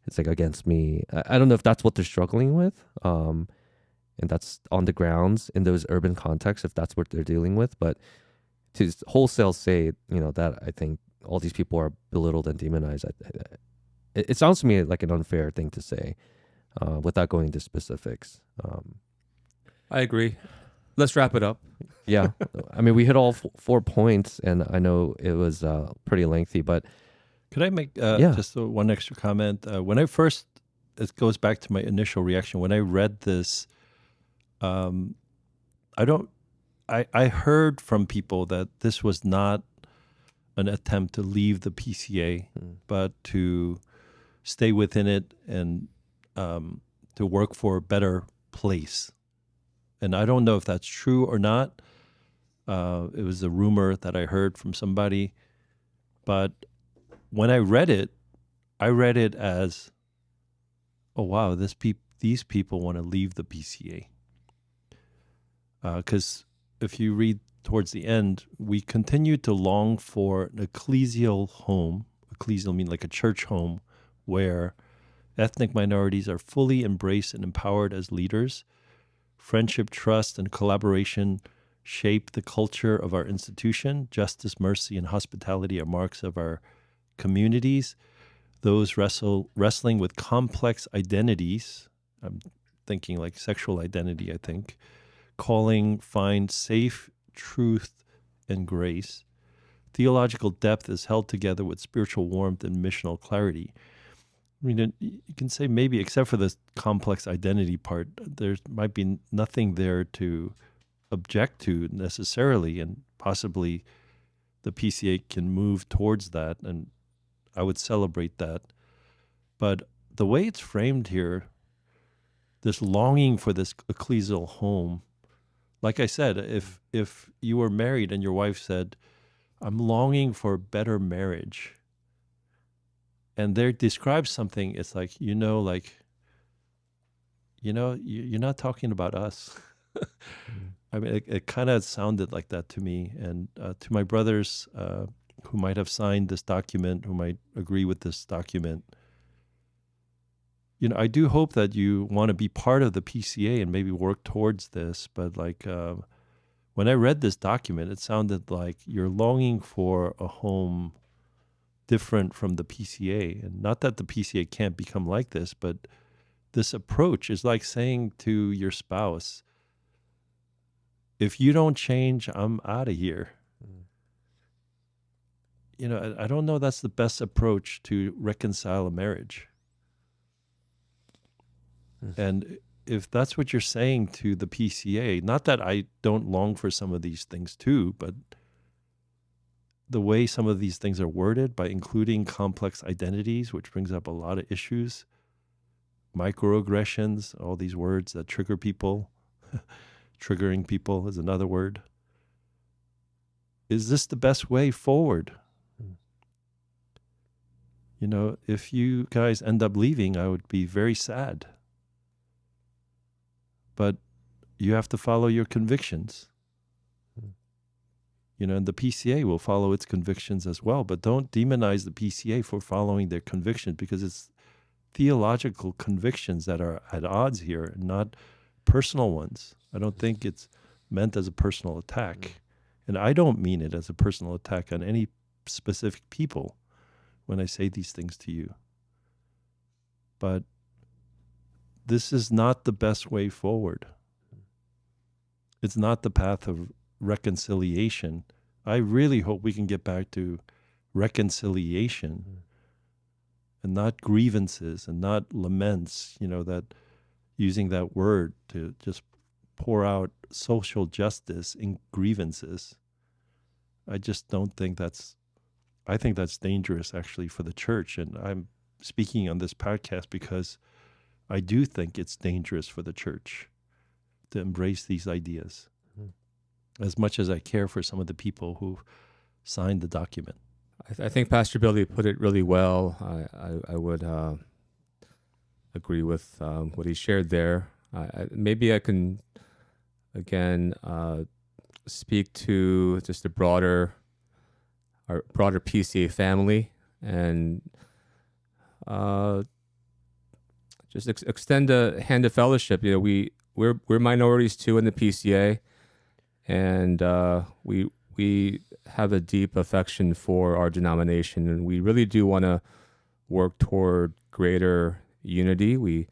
It's like against me. I don't know if that's what they're struggling with, and that's on the grounds in those urban contexts, if that's what they're dealing with. But to wholesale say, that I think all these people are belittled and demonized, it sounds to me like an unfair thing to say, without going into specifics. I agree. Let's wrap it up. Yeah, I mean, we hit all 4 points, and I know it was pretty lengthy, but Could I make Yeah. just one extra comment? When I first, it goes back to my initial reaction. When I read this, I heard from people that this was not an attempt to leave the PCA, but to stay within it and to work for a better place. And I don't know if that's true or not. It was a rumor that I heard from somebody. But when I read it as, oh, wow, these people want to leave the PCA. Because if you read towards the end, we continue to long for an ecclesial home. Ecclesial mean like a church home where ethnic minorities are fully embraced and empowered as leaders. Friendship, trust, and collaboration shape the culture of our institution. Justice, mercy, and hospitality are marks of our communities. Those wrestling with complex identities, I'm thinking like sexual identity, I think, find safe truth and grace. Theological depth is held together with spiritual warmth and missional clarity. I mean, you can say maybe except for the complex identity part, there might be nothing there to object to necessarily, and possibly the PCA can move towards that, and I would celebrate that. But the way it's framed here, this longing for this ecclesial home, like I said, if you were married and your wife said, I'm longing for a better marriage, and there describes something, it's like, you're not talking about us. I mean, it kind of sounded like that to me. And to my brothers who might have signed this document, who might agree with this document, I do hope that you want to be part of the PCA and maybe work towards this. But like when I read this document, it sounded like you're longing for a home different from the PCA. And not that the PCA can't become like this, but this approach is like saying to your spouse, if you don't change, I'm out of here. I don't know that's the best approach to reconcile a marriage. And if that's what you're saying to the PCA, not that I don't long for some of these things too, but the way some of these things are worded by including complex identities, which brings up a lot of issues, microaggressions, all these words that trigger people, triggering people is another word. is this the best way forward? You know, if you guys end up leaving, I would be very sad. But you have to follow your convictions. You know, and the PCA will follow its convictions as well. But don't demonize the PCA for following their convictions, because it's theological convictions that are at odds here, not personal ones. I don't think it's meant as a personal attack. And I don't mean it as a personal attack on any specific people when I say these things to you. But this is not the best way forward. It's not the path of reconciliation. I really hope we can get back to reconciliation and not grievances and not laments, you know, that using that word to just pour out social justice in grievances. I just don't think I think that's dangerous actually for the church. And I'm speaking on this podcast because I do think it's dangerous for the church to embrace these ideas, as much as I care for some of the people who signed the document. I think Pastor Billy put it really well. I would agree with what he shared there. Maybe I can, again, speak to just our broader PCA family, and just extend a hand of fellowship. You know, we're minorities too in the PCA, and we have a deep affection for our denomination, and we really do want to work toward greater unity. We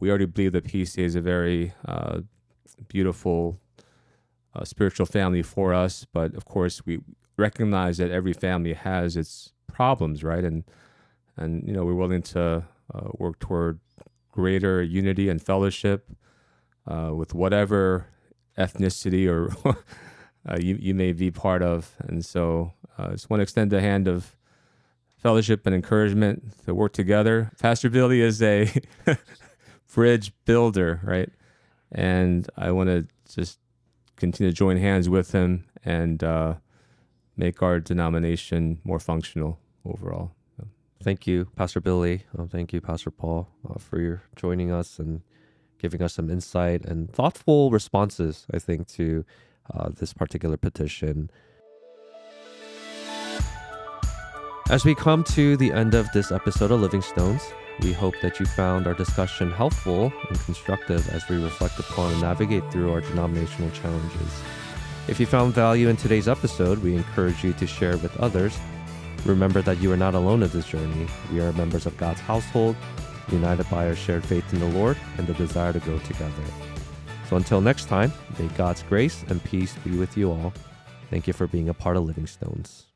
already believe the PCA is a very beautiful spiritual family for us, but of course we recognize that every family has its problems, right? And you know, we're willing to work toward greater unity and fellowship with whatever ethnicity or you may be part of. And so I just want to extend a hand of fellowship and encouragement to work together. Pastor Billy is a bridge builder, right? And I want to just continue to join hands with him and make our denomination more functional overall. Thank you, Pastor Billy. Thank you, Pastor Paul, for your joining us and giving us some insight and thoughtful responses, I think, to this particular petition. As we come to the end of this episode of Living Stones, we hope that you found our discussion helpful and constructive as we reflect upon and navigate through our denominational challenges. If you found value in today's episode, we encourage you to share it with others. Remember that you are not alone in this journey. We are members of God's household, united by our shared faith in the Lord and the desire to grow together. So until next time, may God's grace and peace be with you all. Thank you for being a part of Living Stones.